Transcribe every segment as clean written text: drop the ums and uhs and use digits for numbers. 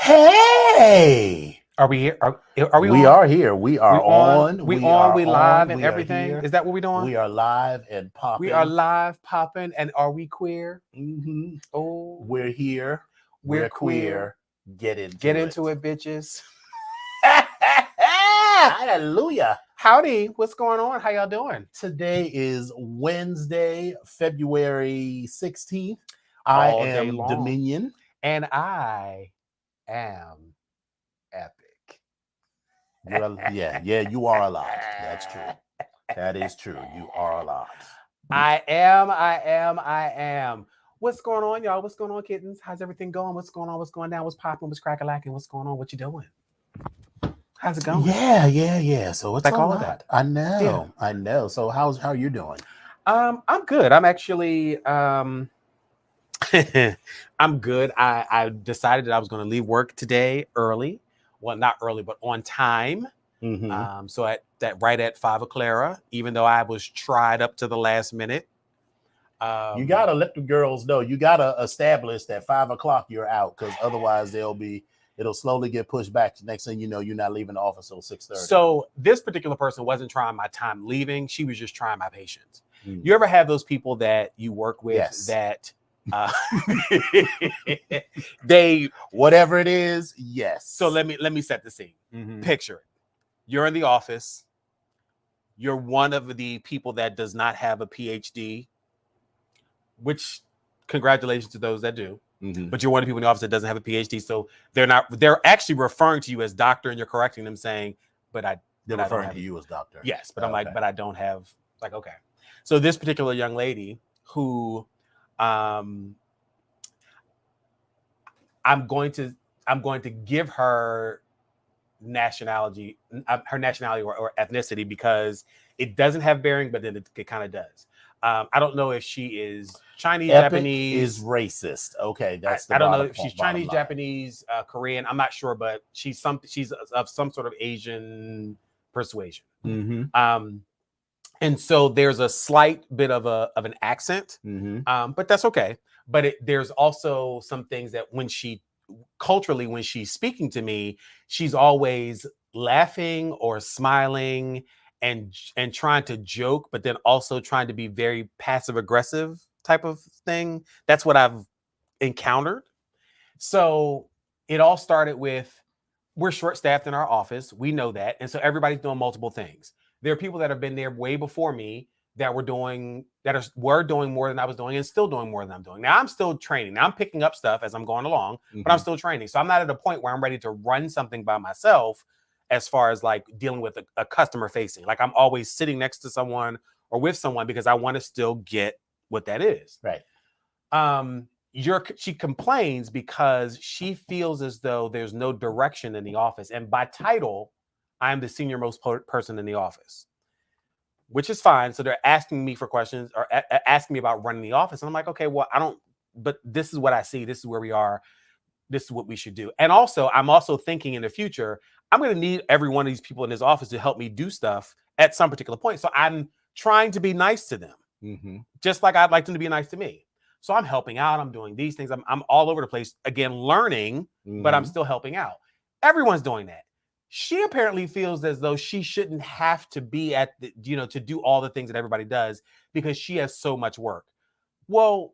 Hey, Are we here? Are we we on? are here. We are We on? on. We We on? are We live on. and We are everything? here. Is that what we doing? We are live and We are popping. live, popping, and are we queer? hmm Oh, We're here. we're We're queer. queer. Get Get into it. into it, bitches. Hallelujah. Howdy, what's going on? How y'all doing? Today is Wednesday, February 16th. I All day am long. Dominion. And I am epic. Yeah, you are a lot. That's true. That is true. You are a lot. I am. What's going on, y'all? What's going on, kittens? How's everything going? What's going on? What's going down? What's popping? What's crack-a-lacking? What's going on? What you doing? How's it going? Yeah. So it's Like a all of that. lot. I Yeah. know. So how you doing? I'm good. I'm actually I'm good. I decided that I was going to leave work today early. Well, not early, but on time. Mm-hmm. So right at 5 o'clock, even though I was tried up to the last minute. You gotta let the girls know. You gotta establish that 5 o'clock you're out, because otherwise it'll slowly get pushed back. Next thing you know, you're not leaving the office till 6:30. So this particular person wasn't trying my time leaving. She was just trying my patience. You ever have those people that you work with Yes. that they whatever it is, yes. So let me set the scene. Mm-hmm. Picture it. You're in the office. You're one of the people that does not have a PhD, which congratulations to those that do. Mm-hmm. But you're one of the people in the office that doesn't have a PhD. So they're actually referring to you as doctor, and you're correcting them saying, they're referring to you as doctor. Yes, but I'm like, but I don't have, like, okay. So this particular young lady who I'm going to give her nationality or ethnicity, because it doesn't have bearing, but then it kind of does. I don't know if she is Chinese, Epic Japanese. is racist. Okay, that's I don't know if she's Chinese, Japanese, Korean. I'm not sure, but she's of some sort of Asian persuasion. Mm-hmm. And so there's a slight bit of an accent, but that's okay. But there's also some things that when she's speaking to me, she's always laughing or smiling and trying to joke, but then also trying to be very passive aggressive type of thing. That's what I've encountered. So it all started with, we're short staffed in our office. We know that. And so everybody's doing multiple things. There are people that have been there way before me that were doing more than I was doing and still doing more than I'm doing. Now I'm still training. Now I'm picking up stuff as I'm going along, but I'm still training. So I'm not at a point where I'm ready to run something by myself as far as like dealing with a customer facing. Like I'm always sitting next to someone or with someone because I want to still get what that is. Right. She complains because she feels as though there's no direction in the office. And by title, I'm the senior most person in the office, which is fine. So they're asking me for questions or asking me about running the office. And I'm like, okay, well, but this is what I see. This is where we are. This is what we should do. And also, I'm also thinking in the future, I'm going to need every one of these people in this office to help me do stuff at some particular point. So I'm trying to be nice to them, just like I'd like them to be nice to me. So I'm helping out. I'm doing these things. I'm all over the place, again, learning, but I'm still helping out. Everyone's doing that. She apparently feels as though she shouldn't have to be to do all the things that everybody does because she has so much work. Well,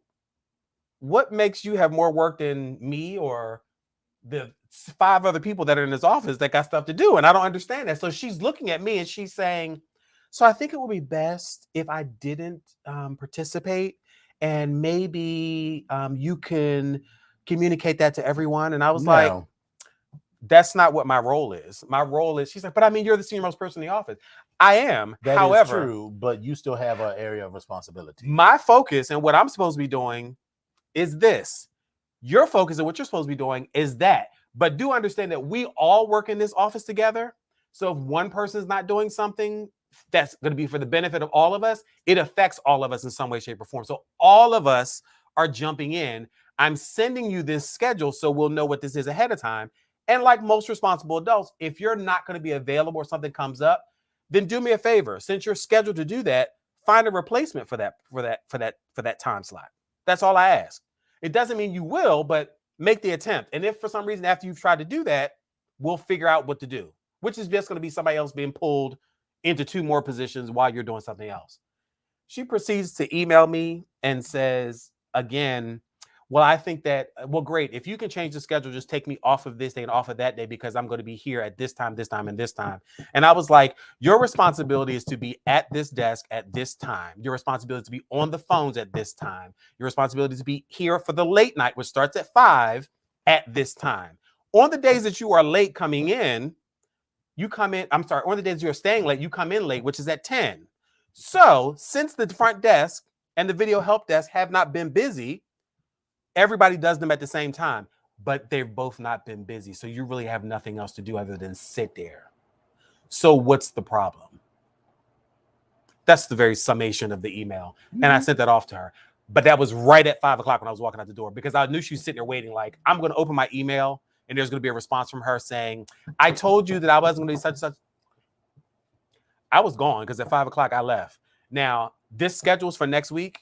what makes you have more work than me or the 5 other people that are in this office that got stuff to do? And I don't understand that. So she's looking at me and she's saying, so I think it would be best if I didn't participate. And maybe you can communicate that to everyone. And I was like, that's not what my role is. My role is, she's like, but I mean, you're the senior most person in the office. I am. That is true, but you still have an area of responsibility. My focus and what I'm supposed to be doing is this. Your focus and what you're supposed to be doing is that. But do understand that we all work in this office together. So if one person's not doing something that's going to be for the benefit of all of us, it affects all of us in some way, shape, or form. So all of us are jumping in. I'm sending you this schedule so we'll know what this is ahead of time. And like most responsible adults, if you're not going to be available or something comes up, then do me a favor. Since you're scheduled to do that, find a replacement for that time slot. That's all I ask. It doesn't mean you will, but make the attempt. And if for some reason after you've tried to do that, we'll figure out what to do, which is just going to be somebody else being pulled into 2 more positions while you're doing something else. She proceeds to email me and says, again, well, I think that, well, great. If you can change the schedule, just take me off of this day and off of that day, because I'm going to be here at this time, and this time. And I was like, your responsibility is to be at this desk at this time. Your responsibility is to be on the phones at this time. Your responsibility is to be here for the late night, which starts at 5 at this time. On the days that you are late coming in, you come in, I'm sorry, on the days you're staying late, you come in late, which is at 10. So since the front desk and the video help desk have not been busy, everybody does them at the same time, but they've both not been busy. So you really have nothing else to do other than sit there. So what's the problem? That's the very summation of the email. Mm-hmm. And I sent that off to her. But that was right at 5 o'clock when I was walking out the door, because I knew she was sitting there waiting, like, I'm going to open my email and there's going to be a response from her saying, I told you that I wasn't going to be such and such. I was gone because at 5 o'clock I left. Now, this schedule's for next week.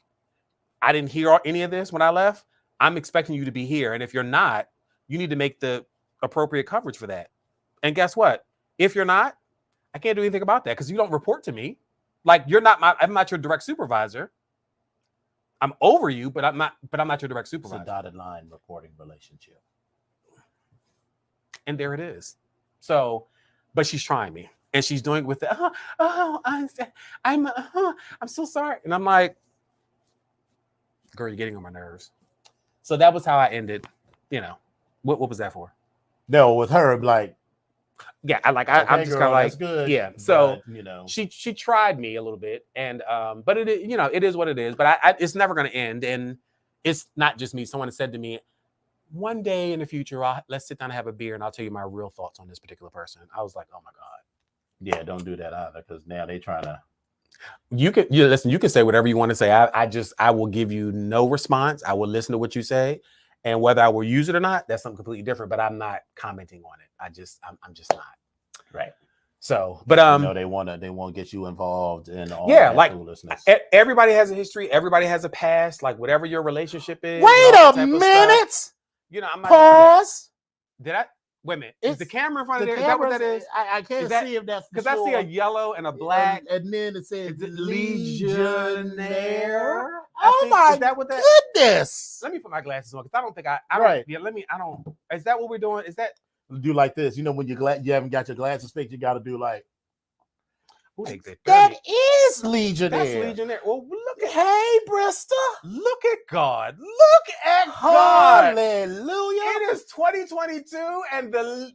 I didn't hear any of this when I left. I'm expecting you to be here. And if you're not, you need to make the appropriate coverage for that. And guess what? If you're not, I can't do anything about that because you don't report to me. Like, I'm not your direct supervisor. I'm over you, but I'm not your direct supervisor. It's a dotted line reporting relationship. And there it is. So, but she's trying me. And she's doing it with the, I'm so sorry. And I'm like, girl, you're getting on my nerves. So that was how I ended. You know, what was that for? No, with her, like, yeah, I'm just kind of like, that's good. Yeah. So but, you know, she tried me a little bit, and but it, you know, it is what it is. But it's never going to end, and it's not just me. Someone said to me, one day in the future, let's sit down and have a beer, and I'll tell you my real thoughts on this particular person. I was like, oh my god. Yeah, don't do that either, because now they trying to. You can listen. You can say whatever you want to say. I will give you no response. I will listen to what you say, and whether I will use it or not, that's something completely different. But I'm not commenting on it. I'm just not. Right. So, but they want to get you involved in all like foolishness. Everybody has a history. Everybody has a past. Like whatever your relationship is. Wait a minute. You know, I'm not. Pause. Did I? Wait a minute. Is the camera in front of there? Is that what that is? I can't see if that's because I see a yellow and a black. And then it says Legionnaire. Oh my is that what that, goodness. Let me put my glasses on because I don't think I right. Yeah, I don't. Is that what we're doing? Is that? Do like this. You know, when you haven't got your glasses fixed, you got to do like. That is Legionnaire. That's Legionnaire. Well, look at Bristol. Look at God. Look at God. Hallelujah. It is 2022 and the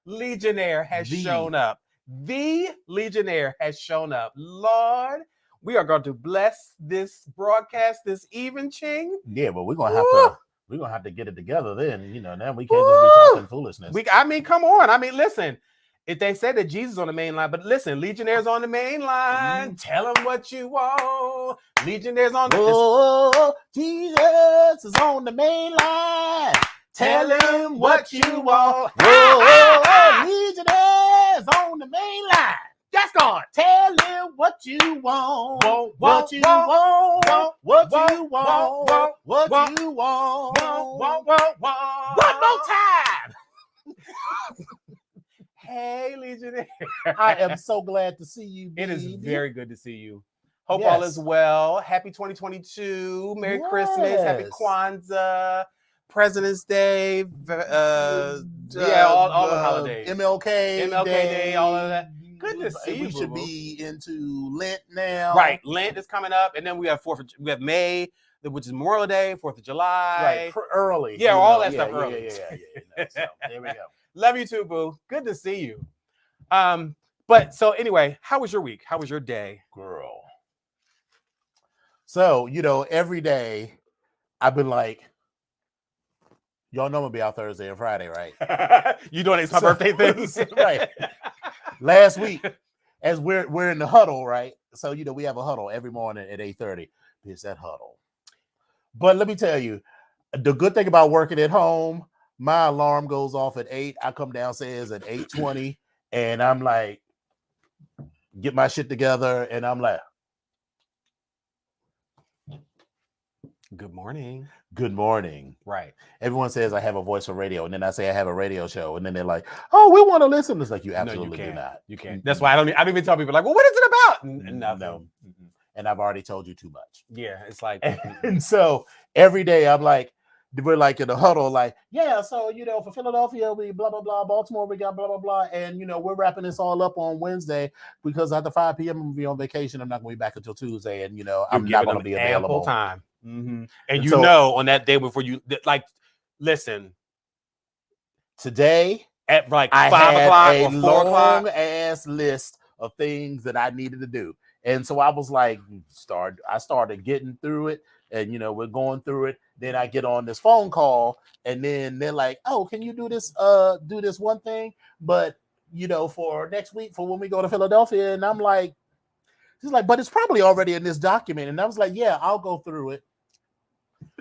Legionnaire has shown up. The Legionnaire has shown up. Lord, we are going to bless this broadcast this evening. Yeah, but we're going to have to get it together then. You know, now we can't just be talking foolishness. Come on. I mean, listen. If they said that Jesus is on the main line, but listen, Legionnaire's on the main line. Tell them what you want. Legionnaire's on the Jesus is on the main line. Tell him what you want. Legionnaire's on the main line. That's gone. Tell him what you want. What you want. What you want. What you want. One more time. Hey, Legionnaire. I am so glad to see you, baby. It is very good to see you. Hope all is well. Happy 2022. Merry Christmas. Happy Kwanzaa. President's Day. All the holidays. MLK Day, all of that. Good to see you. We should be into Lent now. Right. Lent is coming up. And then we have May, which is Memorial Day, 4th of July. Right. Early. Yeah, all that stuff early. Yeah. So, there we go. Love you too, boo. Good to see you. But so anyway, how was your week? How was your day? Girl. So, you know, every day I've been like, y'all know I'm gonna be out Thursday and Friday, right? You doing my birthday things? Right. Last week, as we're in the huddle, right? So, you know, we have a huddle every morning at 8:30. It's that huddle. But let me tell you, the good thing about working at home, my alarm goes off at 8. I come downstairs at 8:20, and I'm like, get my shit together, and I'm like, Good morning. Good morning. Right. Everyone says I have a voice for radio, and then I say I have a radio show, and then they're like, "Oh, we want to listen." It's like you absolutely no, you do can't. not. You can't. That's why I don't even tell people like, well, what is it about? Nothing. No. And I've already told you too much. Yeah, it's like, And so every day I'm like, we're like in the huddle, like, yeah, so for Philadelphia, we blah blah blah, Baltimore, we got blah blah blah, and we're wrapping this all up on Wednesday because after 5 p.m. I'm gonna be on vacation. I'm not gonna be back until Tuesday, and I'm not gonna be available. ample time. Mm-hmm. And so, on that day before you like, listen, today at like I 5 had o'clock a or 4 o'clock, long ass list of things that I needed to do, and so I was like, I started getting through it, and we're going through it. Then I get on this phone call, and then they're like, "Oh, can you do this one thing, but for next week for when we go to Philadelphia?" And I'm like, she's like, "But it's probably already in this document," and I was like, "Yeah, I'll go through it."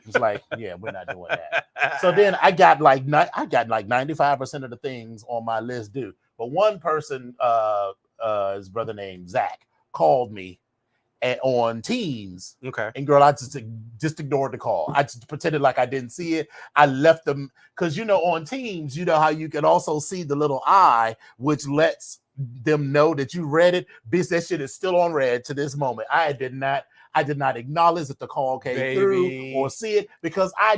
It's like, yeah, we're not doing that. So then I got like 95% of the things on my list due. But one person, his brother named Zach, called me on Teams. Okay. And girl, I just ignored the call. I just pretended like I didn't see it. I left them because on Teams, how you can also see the little eye, which lets them know that you read it. Bitch, that shit is still on red to this moment. I did not acknowledge that the call came through or see it because I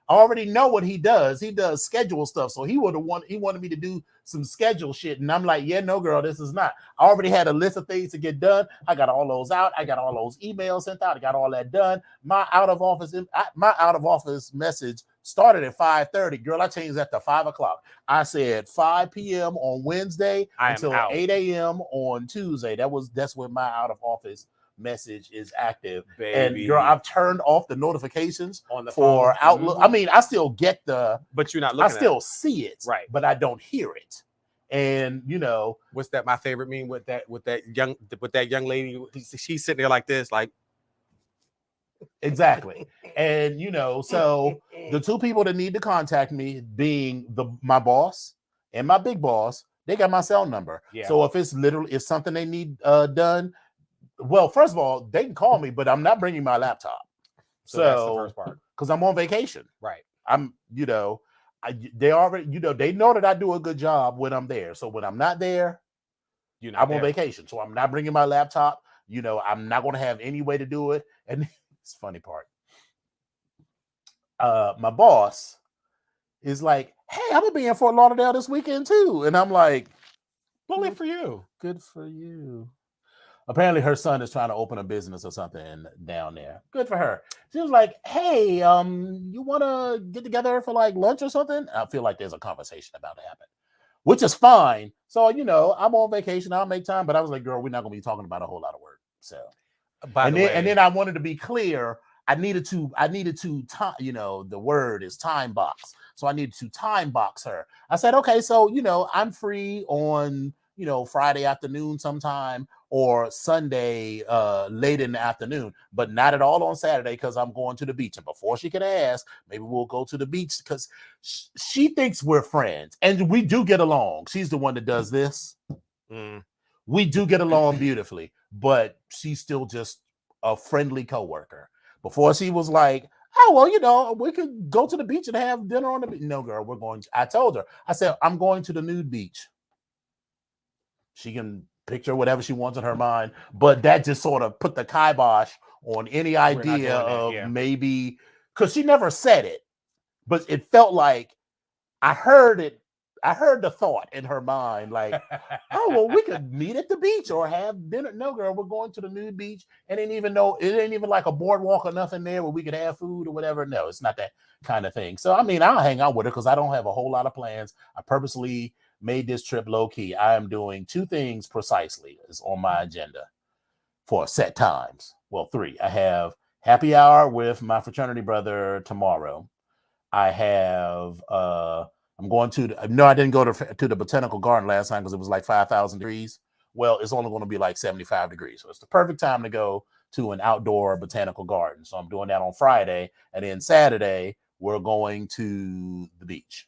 already know what he does. He does schedule stuff. So he wanted me to do some schedule shit. And I'm like, yeah, no, girl, this is not. I already had a list of things to get done. I got all those out. I got all those emails sent out. I got all that done. My out of office message started at 5:30. Girl, I changed that to 5 o'clock. I said 5 p.m. on Wednesday until 8 a.m. on Tuesday. That's when my out of office message is active. Baby. And girl, I've turned off the notifications on the for phone. Outlook. Mm-hmm. I mean, I still get but you're not looking. I still see it, right? But I don't hear it. And what's that? My favorite meme with that young lady. She's sitting there like this, like exactly. And so the two people that need to contact me, being my boss and my big boss, they got my cell number. Yeah. So if something they need done. Well, first of all, they can call me, but I'm not bringing my laptop. So that's the first part. Because I'm on vacation. Right. I'm, they already, they know that I do a good job when I'm there. So when I'm not there, I'm on vacation. So I'm not bringing my laptop. I'm not going to have any way to do it. And it's funny part. My boss is like, hey, I'm going to be in Fort Lauderdale this weekend too. And I'm like, bully for you. Good for you. Apparently her son is trying to open a business or something down there. Good for her. She was like, hey, you want to get together for like lunch or something? I feel like there's a conversation about to happen, which is fine. So, I'm on vacation. I'll make time. But I was like, girl, we're not going to be talking about a whole lot of work. So, and then I wanted to be clear. I needed to the word is time box. So I needed to time box her. I said, okay, so, I'm free on, Friday afternoon sometime or Sunday late in the afternoon, but not at all on Saturday because I'm going to the beach. And before she could ask, maybe we'll go to the beach because she thinks we're friends and we do get along. She's the one that does this. We do get along beautifully, but she's still just a friendly coworker. Before she was like, oh, well, we could go to the beach and have dinner on the beach. No, girl, I told her, I said, I'm going to the nude beach. She can picture whatever she wants in her mind, but that just sort of put the kibosh on any idea of maybe, because she never said it, but it felt like I heard it. I heard the thought in her mind, like, oh, well, we could meet at the beach or have dinner. No, girl, we're going to the nude beach. And it ain't even like a boardwalk or nothing there where we could have food or whatever. No, it's not that kind of thing. So, I mean, I'll hang out with her because I don't have a whole lot of plans. I purposely made this trip low key. I am doing 2 things precisely is on my agenda for set times. Well, 3. I have happy hour with my fraternity brother tomorrow. I have, I'm going to, no, I didn't go to the botanical garden last time because it was like 5,000 degrees. Well, it's only going to be like 75 degrees. So it's the perfect time to go to an outdoor botanical garden. So I'm doing that on Friday. And then Saturday, we're going to the beach.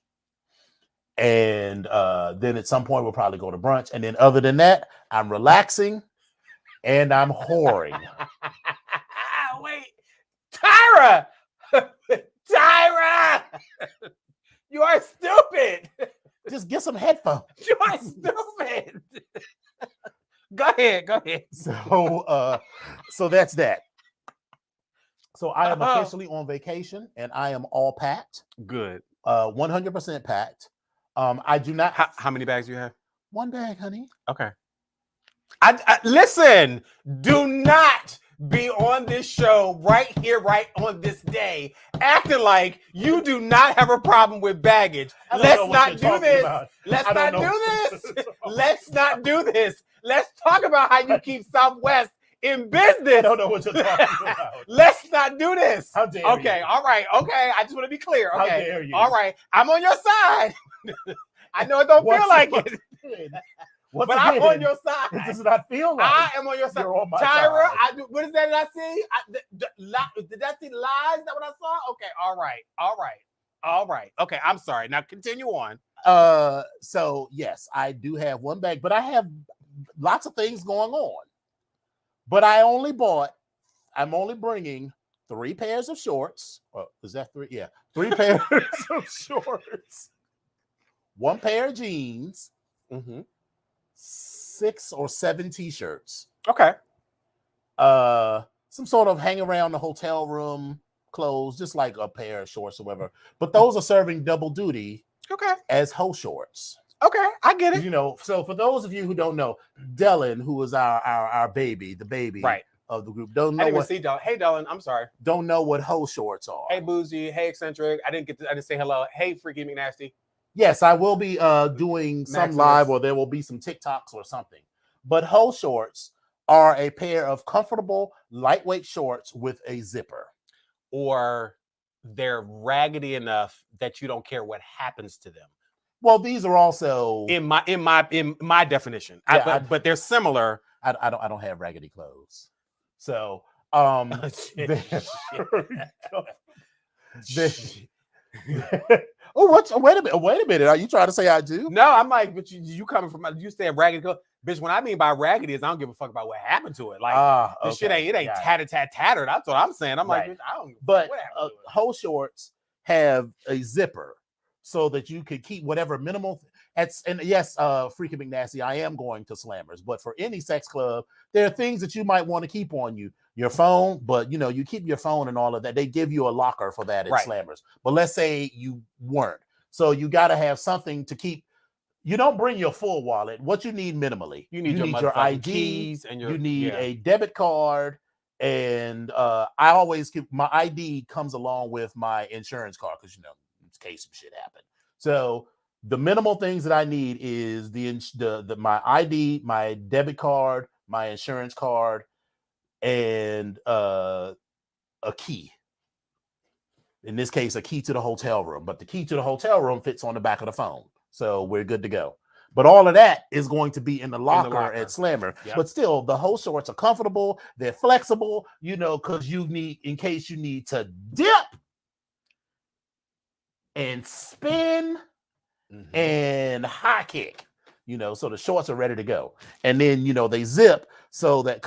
And then at some point, we'll probably go to brunch. And then other than that, I'm relaxing and I'm whoring. Wait, Tyra! Tyra! You are stupid. Just get some headphones. You are stupid. Go ahead. So that's that. So I am officially on vacation and I am all packed. Good. 100% packed. I do not. How many bags do you have? One bag, honey. Okay. I listen. Do not be on this show right here, right on this day, acting like you do not have a problem with baggage. Let's not do this. Let's not do this. Let's not do this. Let's talk about how you keep Southwest in business. I don't know what you're talking about. Let's not do this. How dare okay, you? all right, okay. I just want to be clear. Okay, How dare you? all right. I'm on your side. I know it don't feel like it, but I'm on your side. It does not feel like I am on your side. You're on my Tyra, side. what is that? Did I see? Did I see lies? Is that what I saw? Okay, all right. Okay, I'm sorry. Now continue on. So yes, I do have one bag, but I have lots of things going on. But I'm only bringing 3 pairs of shorts. Is that 3? Yeah, 3 pairs of shorts, 1 pair of jeans, 6 or 7 t-shirts. Okay. Some sort of hang around the hotel room clothes, just like a pair of shorts or whatever. But those are serving double duty. Okay. As hoe shorts. Okay, I get it. You know, so for those of you who don't know, Dylan, who is our baby, the baby of the group, don't know I didn't even see Dylan. Hey, Dylan, I'm sorry. Don't know what hoe shorts are. Hey, Boozy. Hey, Eccentric. I didn't say hello. Hey, Freaky McNasty. Yes, I will be doing some live, or there will be some TikToks or something. But hoe shorts are a pair of comfortable, lightweight shorts with a zipper. Or they're raggedy enough that you don't care what happens to them. Well, these are also in my definition, but they're similar. I don't have raggedy clothes, so wait a minute. Are you trying to say I do? No, I'm like, but you coming from? You said raggedy clothes, bitch. What I mean by raggedy is I don't give a fuck about what happened to it. Like this shit ain't tattered. That's what I'm saying. I'm like, bitch, I don't. But hoe shorts have a zipper, so that you could keep whatever minimal. And yes, Freaky McNasty, I am going to Slammers, but for any sex club, there are things that you might want to keep on you. Your phone, but you keep your phone and all of that. They give you a locker for that at Slammers. But let's say you weren't. So you got to have something to keep. You don't bring your full wallet. What you need minimally. You need your ID, keys and you need a debit card. And I always keep my ID comes along with my insurance card because in case some shit happen. So the minimal things that I need is my ID, my debit card, my insurance card, and a key. In this case, a key to the hotel room. But the key to the hotel room fits on the back of the phone, so we're good to go. But all of that is going to be in the locker at Slammer. Yep. But still, the hoe shorts are comfortable. They're flexible, because in case you need to dip and spin and high kick, so the shorts are ready to go. And then, they zip so that,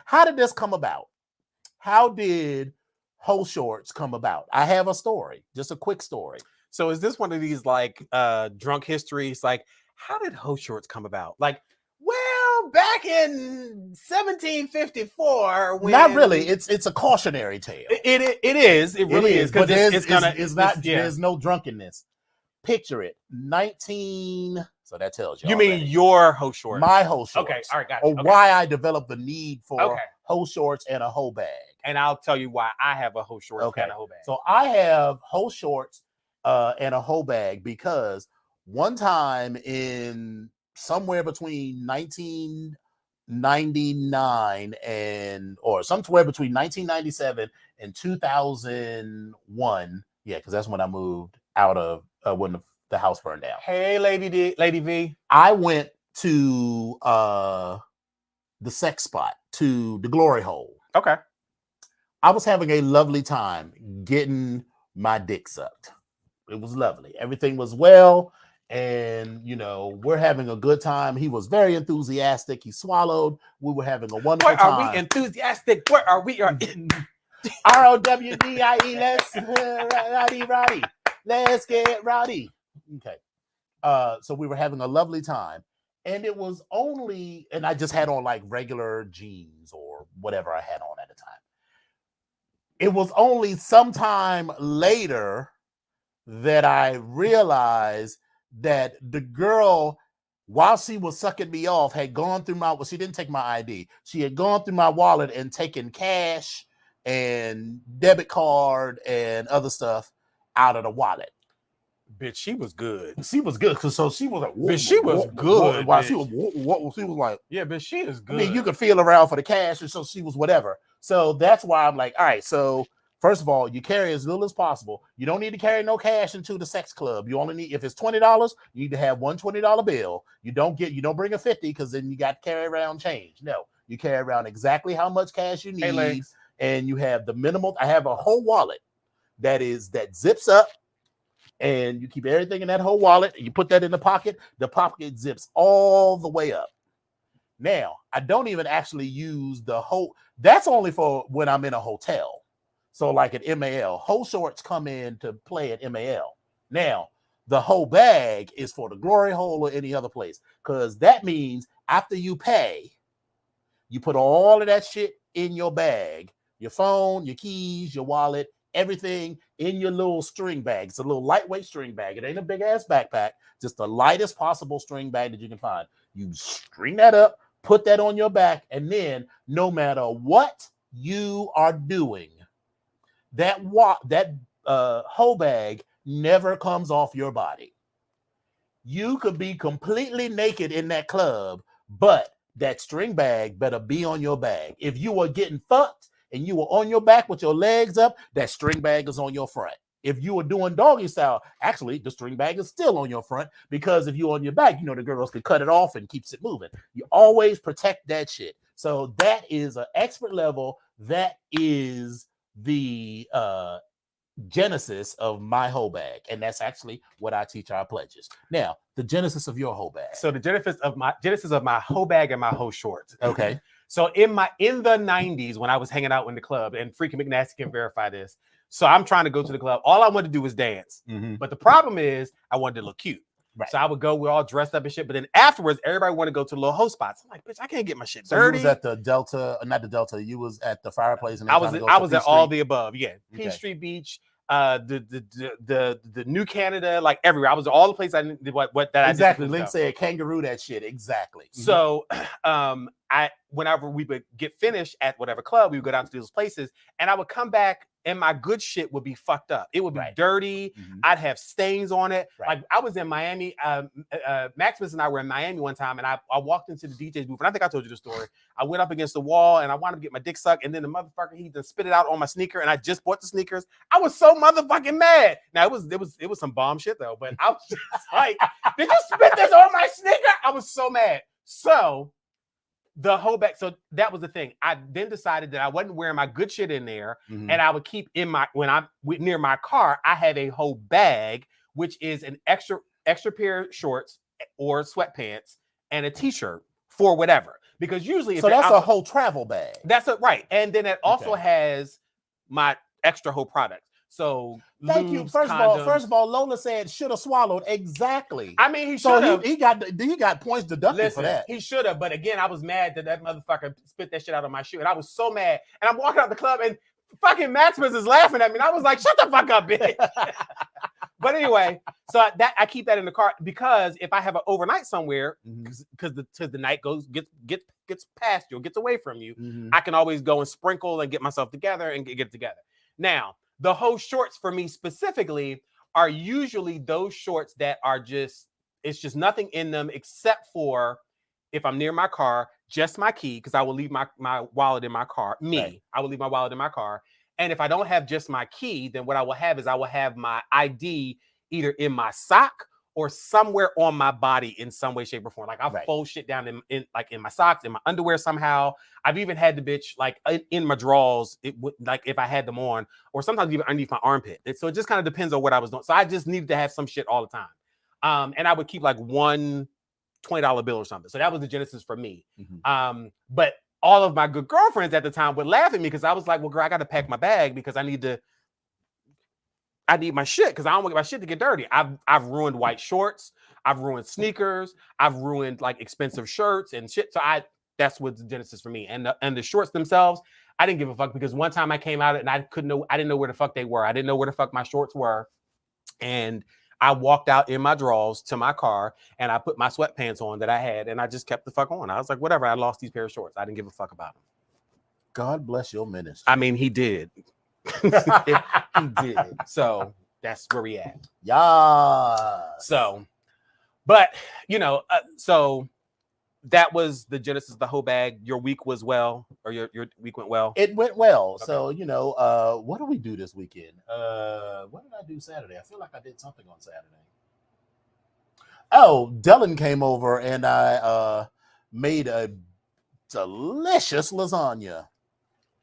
how did this come about? How did hoe shorts come about? I have a story, just a quick story. So is this one of these like drunk histories? Like, how did hoe shorts come about? Like, well, back in 1754, when... Not really. It's a cautionary tale. It is. It really is. But there's no drunkenness. Picture it. 19. So that tells you. You mean your hoe shorts? My hoe shorts. Okay. All right. Got you. Or why I developed the need for hoe shorts and a hoe bag. And I'll tell you why I have a hoe shorts and a hoe bag. So I have hoe shorts and a hoe bag because one time in somewhere between 1999 or somewhere between 1997 and 2001. Yeah, because that's when I moved out of when the house burned down. Hey, Lady V. I went to the sex spot, to the glory hole. Okay. I was having a lovely time getting my dick sucked. It was lovely. Everything was well. And, we're having a good time. He was very enthusiastic. He swallowed. We were having a wonderful time. Where are we enthusiastic? Where are we? ROWDIE. Let's rowdy. Let's get rowdy. Okay. So we were having a lovely time. And it was only, and I just had on like regular jeans or whatever I had on at the time. It was only sometime later that I realized that the girl, while she was sucking me off, had gone through my, well, she didn't take my ID. She had gone through my wallet and taken cash and debit card and other stuff out of the wallet. Bitch, she was good. She was good because so she was like, bitch, she was good. While she was like, yeah, bitch, she is good. I mean, you could feel around for the cash, and so she was whatever. So that's why I'm like, all right. So first of all, you carry as little as possible. You don't need to carry no cash into the sex club. You only need, if it's $20, you need to have one $20 bill. You don't bring a 50 because then you got to carry around change. No, you carry around exactly how much cash you need, and you have the minimal. I have a whole wallet that zips up. And you keep everything in that whole wallet. You put that in the pocket. The pocket zips all the way up. Now, I don't even actually use the whole. That's only for when I'm in a hotel. So like at MAL, whole shorts come in to play at MAL. Now, the whole bag is for the glory hole or any other place. Because that means after you pay, you put all of that shit in your bag. Your phone, your keys, your wallet, everything in your little string bag. It's a little lightweight string bag. It ain't a big ass backpack, just the lightest possible string bag that you can find. You string that up, put that on your back, and then no matter what you are doing, that whole bag never comes off your body. You could be completely naked in that club, but that string bag better be on your bag. If you are getting fucked and you were on your back with your legs up, that string bag is on your front. If you were doing doggy style, actually, the string bag is still on your front because if you're on your back, the girls could cut it off and keeps it moving. You always protect that shit. So that is an expert level. That is the genesis of my whole bag. And that's actually what I teach our pledges. Now, the genesis of your whole bag. So the genesis of my whole bag and my whole shorts. Okay. So in the 90s, when I was hanging out in the club, and Freaky McNasty can verify this. So I'm trying to go to the club. All I wanted to do was dance. Mm-hmm. But the problem is I wanted to look cute. Right. So I would go, we're all dressed up and shit. But then afterwards, everybody wanted to go to the little host spots. I'm like, bitch, I can't get my shit dirty. You was at the Delta, not the Delta. You was at the fireplace. And I was at all the above. Yeah. Okay. Peachtree Beach, the New Canada, like everywhere. I was at all the places I did exactly. Link said kangaroo that shit. Exactly. So whenever we would get finished at whatever club, we would go down to those places, and I would come back and my good shit would be fucked up. It would be dirty. Mm-hmm. I'd have stains on it. Right. Like I was in Miami. Maximus and I were in Miami one time, and I walked into the DJ's booth, and I think I told you the story. I went up against the wall, and I wanted to get my dick sucked, and then the motherfucker, he just spit it out on my sneaker, and I just bought the sneakers. I was so motherfucking mad. Now it was some bomb shit though, but I was just like, did you spit this on my sneaker? I was so mad. So the whole bag. So that was the thing. I then decided that I wasn't wearing my good shit in there, mm-hmm. and I would keep when I'm near my car, I have a whole bag, which is an extra pair of shorts or sweatpants and a t-shirt for whatever. Because usually, so that's a whole travel bag. That's it, right? And then it also has my extra whole products. So thank you. First of all, Lola said should have swallowed. Exactly. I mean, he should have. So he got points deducted for that. He should have. But again, I was mad that motherfucker spit that shit out of my shoe, and I was so mad. And I'm walking out the club, and fucking Maximus is laughing at me. And I was like, "Shut the fuck up, bitch." But anyway, so I keep that in the car because if I have an overnight somewhere, because the night gets past you, or gets away from you, mm-hmm. I can always go and sprinkle and get myself together and get it together. Now, the whole shorts for me specifically are usually those shorts that are it's just nothing in them except for if I'm near my car, just my key, because I will leave my wallet in my car. Right. I will leave my wallet in my car. And if I don't have just my key, then what I will have my ID either in my sock or somewhere on my body in some way, shape, or form. Like I'll fold shit down in my socks, in my underwear somehow. I've even had the bitch like in my drawers, like if I had them on, or sometimes even underneath my armpit. So it just kind of depends on what I was doing. So I just needed to have some shit all the time. And I would keep like one $20 bill or something. So that was the genesis for me. Mm-hmm. But all of my good girlfriends at the time would laugh at me because I was like, well, girl, I got to pack my bag because I need my shit because I don't want my shit to get dirty. I've ruined white shorts. I've ruined sneakers. I've ruined like expensive shirts and shit. So that's what's the genesis for me. And the shorts themselves, I didn't give a fuck because one time I came out and I didn't know where the fuck they were. I didn't know where the fuck my shorts were. And I walked out in my drawers to my car and I put my sweatpants on that I had and I just kept the fuck on. I was like, whatever, I lost these pair of shorts. I didn't give a fuck about them. God bless your ministry. I mean, he did. He did. So that's where we at. Yeah. So, but so that was the genesis of the whole bag. Your week was well, or your week went well. It went well. Okay. So what do we do this weekend? What did I do Saturday? I feel like I did something on Saturday. Oh, Dylan came over and I made a delicious lasagna.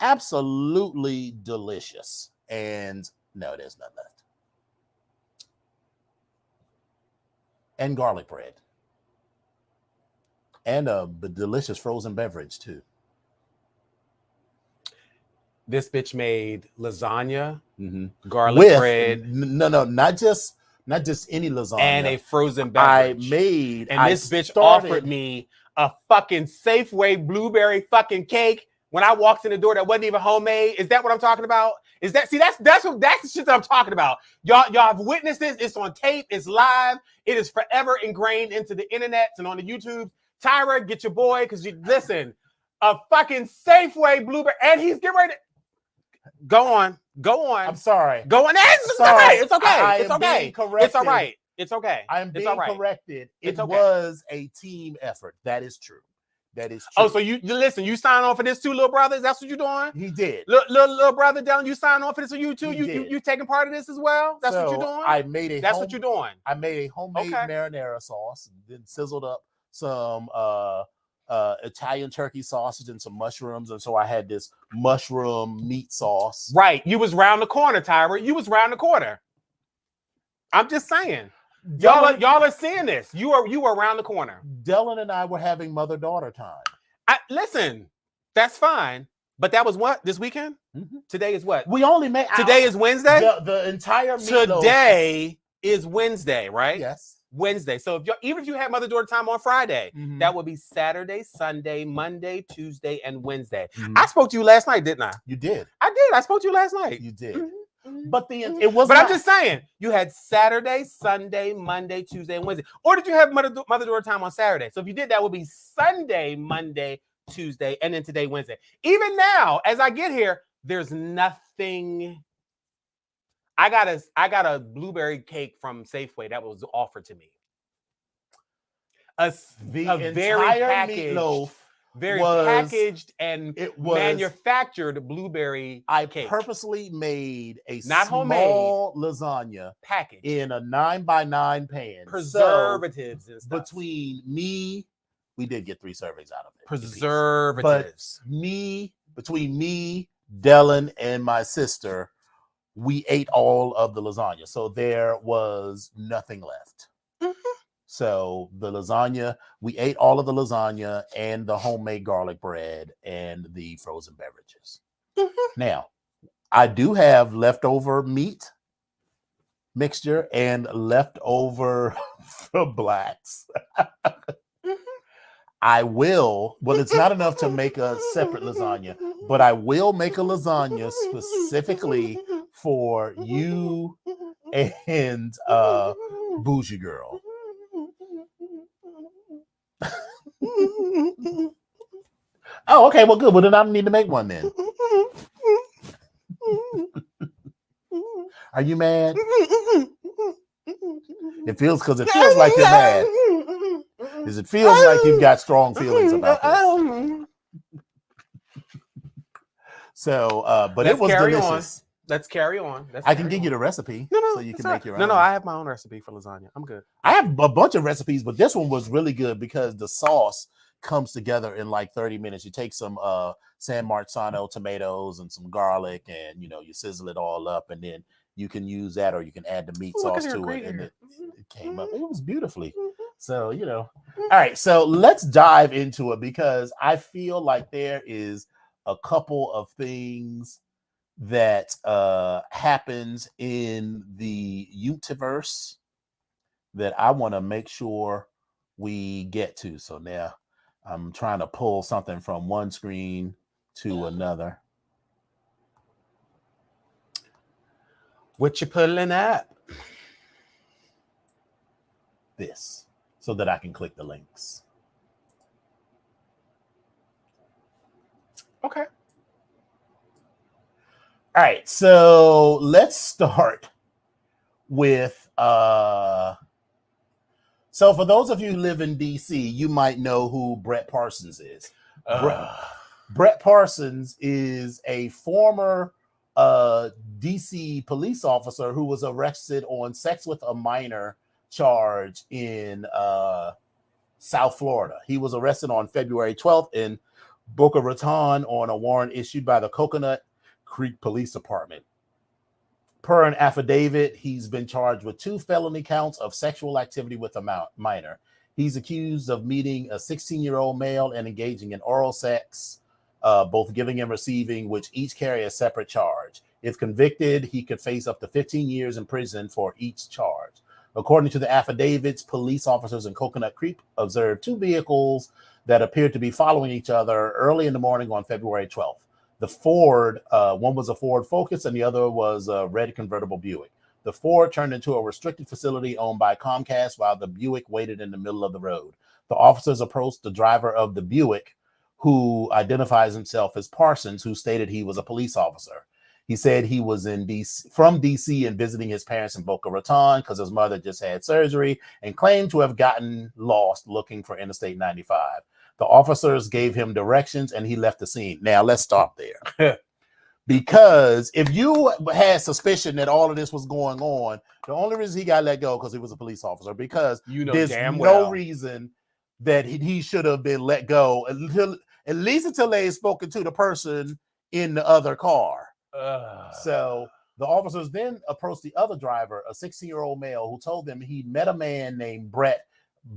Absolutely delicious. And no, there's none left. And garlic bread. And a delicious frozen beverage too. This bitch made lasagna, garlic with bread. Not just any lasagna. And a frozen beverage. This bitch offered me a fucking Safeway blueberry fucking cake when I walked in the door that wasn't even homemade. Is that what I'm talking about? That's the shit that I'm talking about. Y'all have witnessed this. It's on tape. It's live. It is forever ingrained into the internet and on the YouTube. Tyra, get your boy, because you listen. A fucking Safeway blueberry, and he's getting ready to go on. I'm sorry. Go on. It's okay. It's okay. It's okay. It's all right. It's okay. I am being corrected. It okay. was a team effort. That is true. That is true. Oh, so you listen, you sign on for this too, little brothers? That's what you're doing? He did. Little brother down, you sign on for this for you too? You taking part of this as well? That's what you're doing? What you're doing. I made a homemade marinara sauce, and then sizzled up some Italian turkey sausage and some mushrooms, and so I had this mushroom meat sauce. Right, you was round the corner, Tyra. You was round the corner. I'm just saying, y'all are seeing this. You are around the corner. Dylan and I were having mother-daughter time. Listen, that's fine, but that was what this weekend. Today is what? We only made. Today is Wednesday. The entire meatloaf. Today is Wednesday, right? Yes. Wednesday. So even if you had mother-daughter time on Friday, that would be Saturday, Sunday, Monday, Tuesday, and Wednesday. I spoke to you last night, didn't I? You did. I did. I spoke to you last night. You did. But it was. But I'm just saying, you had Saturday, Sunday, Monday, Tuesday, and Wednesday. Or did you have mother-daughter time on Saturday? So if you did, that would be Sunday, Monday, Tuesday, and then today, Wednesday. Even now, as I get here, there's nothing. I got a blueberry cake from Safeway that was offered to me. A very packaged and manufactured blueberry cake. I purposely made a not small lasagna package in a 9x9 pan. Preservatives and stuff. Between me, we did get 3 servings out of it. Preservatives. But between me, Dylan, and my sister, we ate all of the lasagna. So there was nothing left. So the lasagna, we ate all of the lasagna and the homemade garlic bread and the frozen beverages. Now, I do have leftover meat mixture and leftover blacks. It's not enough to make a separate lasagna, but I will make a lasagna specifically for you and Bougie Girl. Oh, okay. Well, good. Well, then I don't need to make one then. Are you mad? It feels like you're mad. Because it feels like you've got strong feelings about this. So, but it was delicious. Let's carry on. I can give you the recipe so you can make your own. No, I have my own recipe for lasagna. I'm good. I have a bunch of recipes, but this one was really good because the sauce comes together in like 30 minutes. You take some San Marzano tomatoes and some garlic, and you sizzle it all up, and then you can use that, or you can add the meat sauce to it, and it came up. It was beautifully. So All right, so let's dive into it because I feel like there is a couple of things that happens in the Utiverse that I want to make sure we get to. So now I'm trying to pull something from one screen to another. What you pulling at? This, so that I can click the links. Okay. All right, so let's start with so for those of you who live in DC, you might know who Brett Parsons is. Brett Parsons is a former DC police officer who was arrested on sex with a minor charge in South Florida. He was arrested on February 12th in Boca Raton on a warrant issued by the Coconut Creek Police Department. Per an affidavit, he's been charged with 2 felony counts of sexual activity with a minor. He's accused of meeting a 16-year-old male and engaging in oral sex, both giving and receiving, which each carry a separate charge. If convicted, he could face up to 15 years in prison for each charge. According to the affidavits, police officers in Coconut Creek observed 2 vehicles that appeared to be following each other early in the morning on February 12th. The Ford, one was a Ford Focus and the other was a red convertible Buick. The Ford turned into a restricted facility owned by Comcast while the Buick waited in the middle of the road. The officers approached the driver of the Buick, who identifies himself as Parsons, who stated he was a police officer. He said he was from DC and visiting his parents in Boca Raton because his mother just had surgery, and claimed to have gotten lost looking for Interstate 95. The officers gave him directions and he left the scene. Now let's stop there. Because if you had suspicion that all of this was going on, the only reason he got let go because he was a police officer, because there's no reason that he should have been let go at least until they had spoken to the person in the other car. So the officers then approached the other driver, a 16-year-old male, who told them he met a man named Brett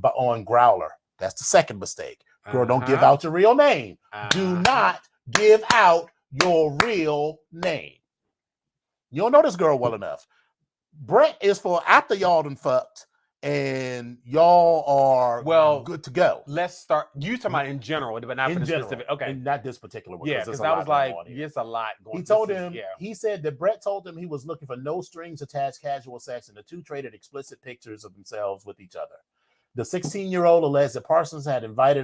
on Growler. That's the second mistake. Girl, don't give out your real name. Do not give out your real name. You don't know this girl well enough. Brett is for after y'all done fucked and y'all are good to go. Let's start. You talking about in general, but not in for the specific. Okay, and not this particular one. Yeah, because I was like, it's a lot going. He told him. He said that Brett told him he was looking for no strings attached casual sex, and the 2 traded explicit pictures of themselves with each other. The 16-year-old alleged that Parsons had invited him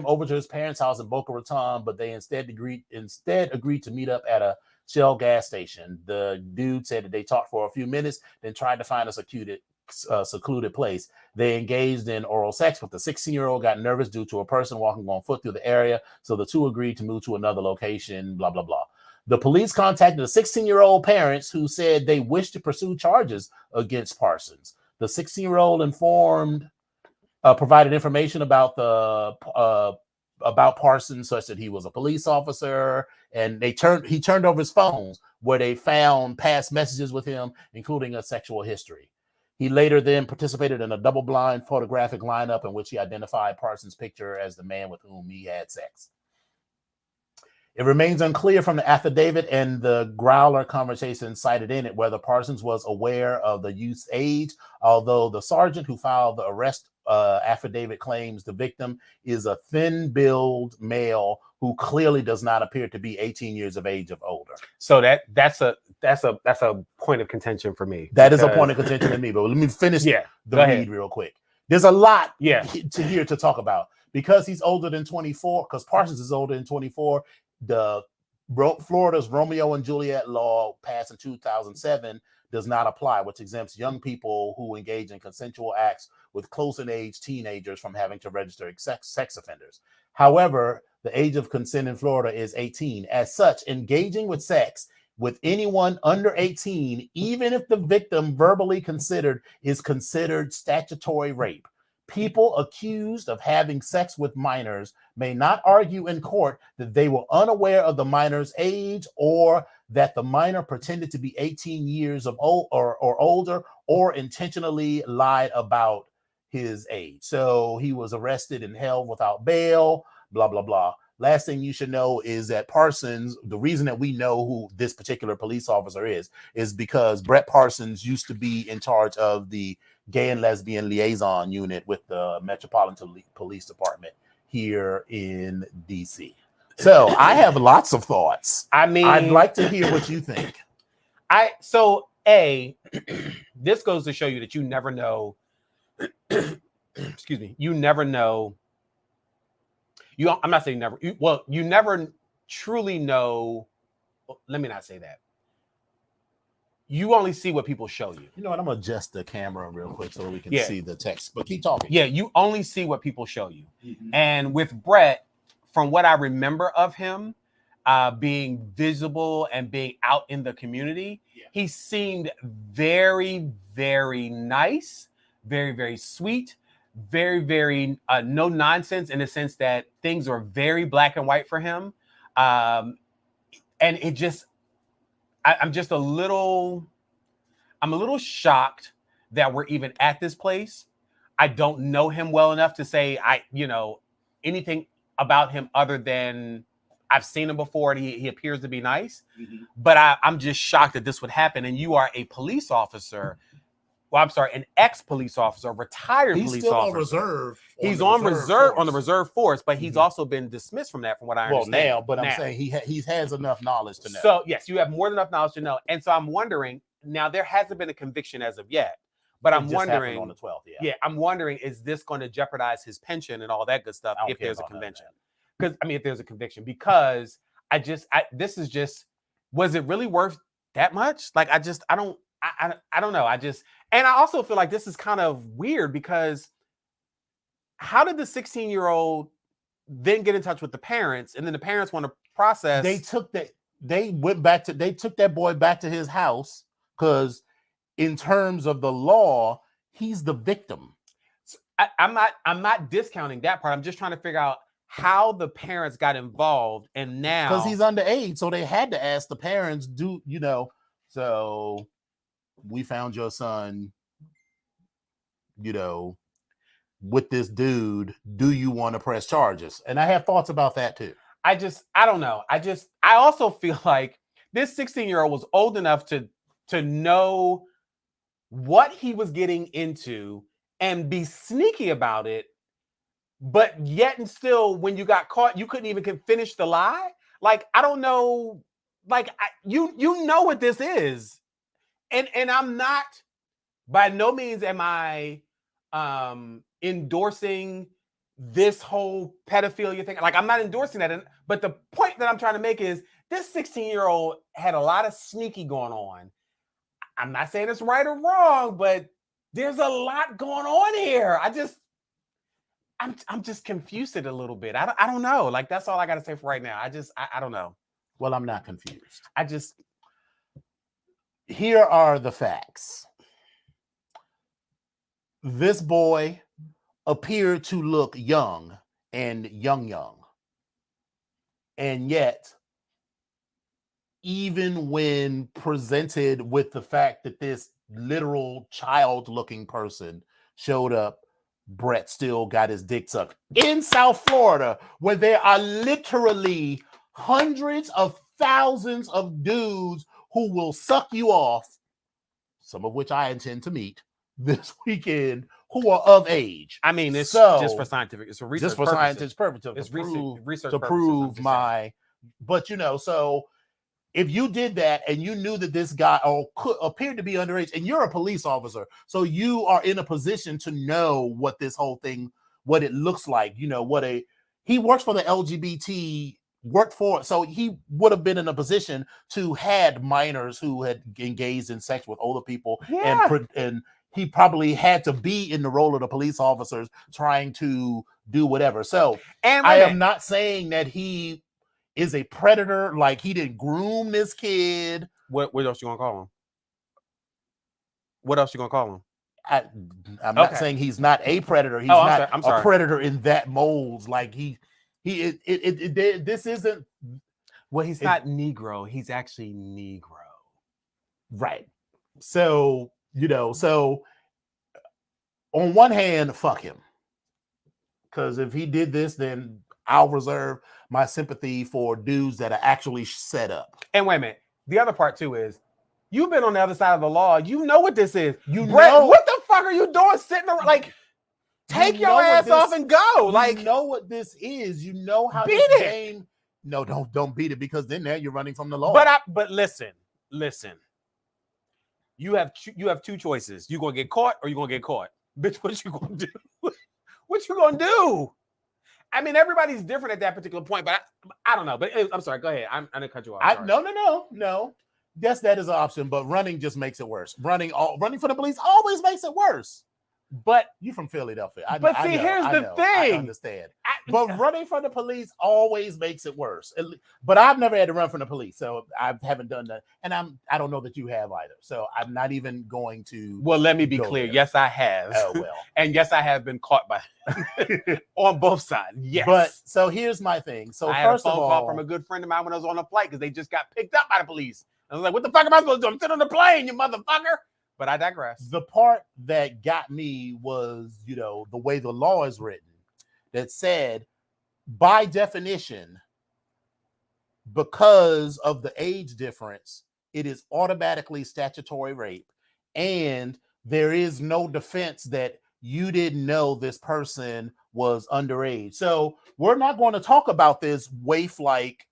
over to his parents' house in Boca Raton, but they instead agreed to meet up at a Shell gas station. The dude said that they talked for a few minutes, then tried to find a secluded place. They engaged in oral sex, but the 16-year-old got nervous due to a person walking on foot through the area, so the 2 agreed to move to another location, blah, blah, blah. The police contacted the 16-year-old parents, who said they wished to pursue charges against Parsons. The 16-year-old provided information about about Parsons, such that he was a police officer, and he turned over his phones where they found past messages with him, including a sexual history. He later then participated in a double-blind photographic lineup in which he identified Parsons' picture as the man with whom he had sex. It remains unclear from the affidavit and the Growler conversation cited in it whether Parsons was aware of the youth's age, although the sergeant who filed the arrest affidavit claims the victim is a thin-billed male who clearly does not appear to be 18 years of age or older. So that's a point of contention for me. That is a point of contention to me. But let me finish the read real quick. There's a lot here to talk about. Because he's older than 24, because Parsons is older than 24, Florida's Romeo and Juliet law passed in 2007 does not apply, which exempts young people who engage in consensual acts with close in age teenagers from having to register sex offenders. However, the age of consent in Florida is 18. As such, engaging with sex with anyone under 18, even if the victim verbally considered, is considered statutory rape. People accused of having sex with minors may not argue in court that they were unaware of the minor's age or that the minor pretended to be 18 years of old or older or intentionally lied about his age. So he was arrested and held without bail, blah, blah, blah. Last thing you should know is that Parsons, the reason that we know who this particular police officer is because Brett Parsons used to be in charge of the gay and lesbian liaison unit with the Metropolitan Police Department here in DC. So I have lots of thoughts. I mean, I'd like to hear what you think. This goes to show you that you never know. Excuse me. You never know. I'm not saying never. You never truly know. Let me not say that. You only see what people show you. You know what? I'm gonna adjust the camera real quick so we can see the text. But keep talking. Yeah, you only see what people show you. Mm-hmm. And with Brett, from what I remember of him being visible and being out in the community, he seemed very, very nice, very, very sweet, very, very no nonsense in the sense that things are very black and white for him. And it just, I'm a little shocked that we're even at this place. I don't know him well enough to say anything about him other than I've seen him before and he appears to be nice. Mm-hmm. But I'm just shocked that this would happen. And you are a police officer. Well, I'm sorry, an ex-police officer, a retired police officer. On reserve. He's on the reserve force, but he's also been dismissed from that, from what I understand. I'm saying he has enough knowledge to know. So yes, you have more than enough knowledge to know. And so I'm wondering, now there hasn't been a conviction as of yet, but I'm wondering on the 12th. Yeah, I'm wondering, is this going to jeopardize his pension and all that good stuff if there's a convention? Because if there's a conviction, because this is just, was it really worth that much? Like, I don't know. And I also feel like this is kind of weird because how did the 16-year-old then get in touch with the parents, and then the parents want to process? They took that boy back to his house because in terms of the law, he's the victim. So I'm not discounting that part. I'm just trying to figure out how the parents got involved, and now because he's underage, so they had to ask the parents, so we found your son, with this dude. Do you want to press charges? And I have thoughts about that too. I don't know. I also feel like this 16-year-old was old enough to know what he was getting into and be sneaky about it. But yet and still, when you got caught, you couldn't even finish the lie. Like, I don't know. Like, you know what this is. And I'm not, by no means am I endorsing this whole pedophilia thing. Like, I'm not endorsing that. But the point that I'm trying to make is this 16-year-old had a lot of sneaky going on. I'm not saying it's right or wrong, but there's a lot going on here. I'm just confused a little bit. I don't know. Like, that's all I got to say for right now. I don't know. Well, I'm not confused. Here are the facts. This boy appeared to look young and young. And yet, even when presented with the fact that this literal child-looking person showed up, Brett still got his dick sucked in South Florida, where there are literally hundreds of thousands of dudes who will suck you off, some of which I intend to meet this weekend, who are of age. I mean, it's just for scientific, it's for research just for scientific purposes. It's research to prove my. But so if you did that and you knew that this guy appeared to be underage, and you're a police officer, so you are in a position to know what this whole thing, what it looks like, he works for the LGBT, so he would have been in a position to had minors who had engaged in sex with older people, and he probably had to be in the role of the police officers trying to do whatever. So I am not saying that he is a predator, like he didn't groom this kid. What else you gonna call him? What else you gonna call him? I'm not saying he's not a predator. He's not a predator in that molds. Like this isn't. Well, he's not Negro. He's actually Negro. Right. So, on one hand, fuck him. Because if he did this, then I'll reserve my sympathy for dudes that are actually set up. And wait a minute. The other part too is you've been on the other side of the law. You know what this is. You Brett, know what the fuck are you doing sitting around? Like, take your ass off and go. Like, you know what this is. You know how beat this it. game. No, don't beat it, because then now you're running from the law. But listen. You have two choices. You gonna get caught or you gonna get caught. Bitch, what you gonna do? What you gonna do? I mean, everybody's different at that particular point, but I don't know. But I'm sorry. Go ahead. I'm gonna cut you off. No. Yes, that is an option, but running just makes it worse. Running for the police always makes it worse. But you from Philadelphia. Here's the thing. I understand. But running from the police always makes it worse. But I've never had to run from the police, so I haven't done that. And I don't know that you have either. So I'm not even going to. Well, let me be clear. There. Yes, I have. Oh, well. And yes, I have been caught by on both sides. Yes. But so here's my thing. So I had a phone call from a good friend of mine when I was on a flight because they just got picked up by the police. I was like, what the fuck am I supposed to do? I'm sitting on the plane, you motherfucker. But I digress. The part that got me was, the way the law is written, that said, by definition, because of the age difference, it is automatically statutory rape. And there is no defense that you didn't know this person was underage. So we're not going to talk about this waif like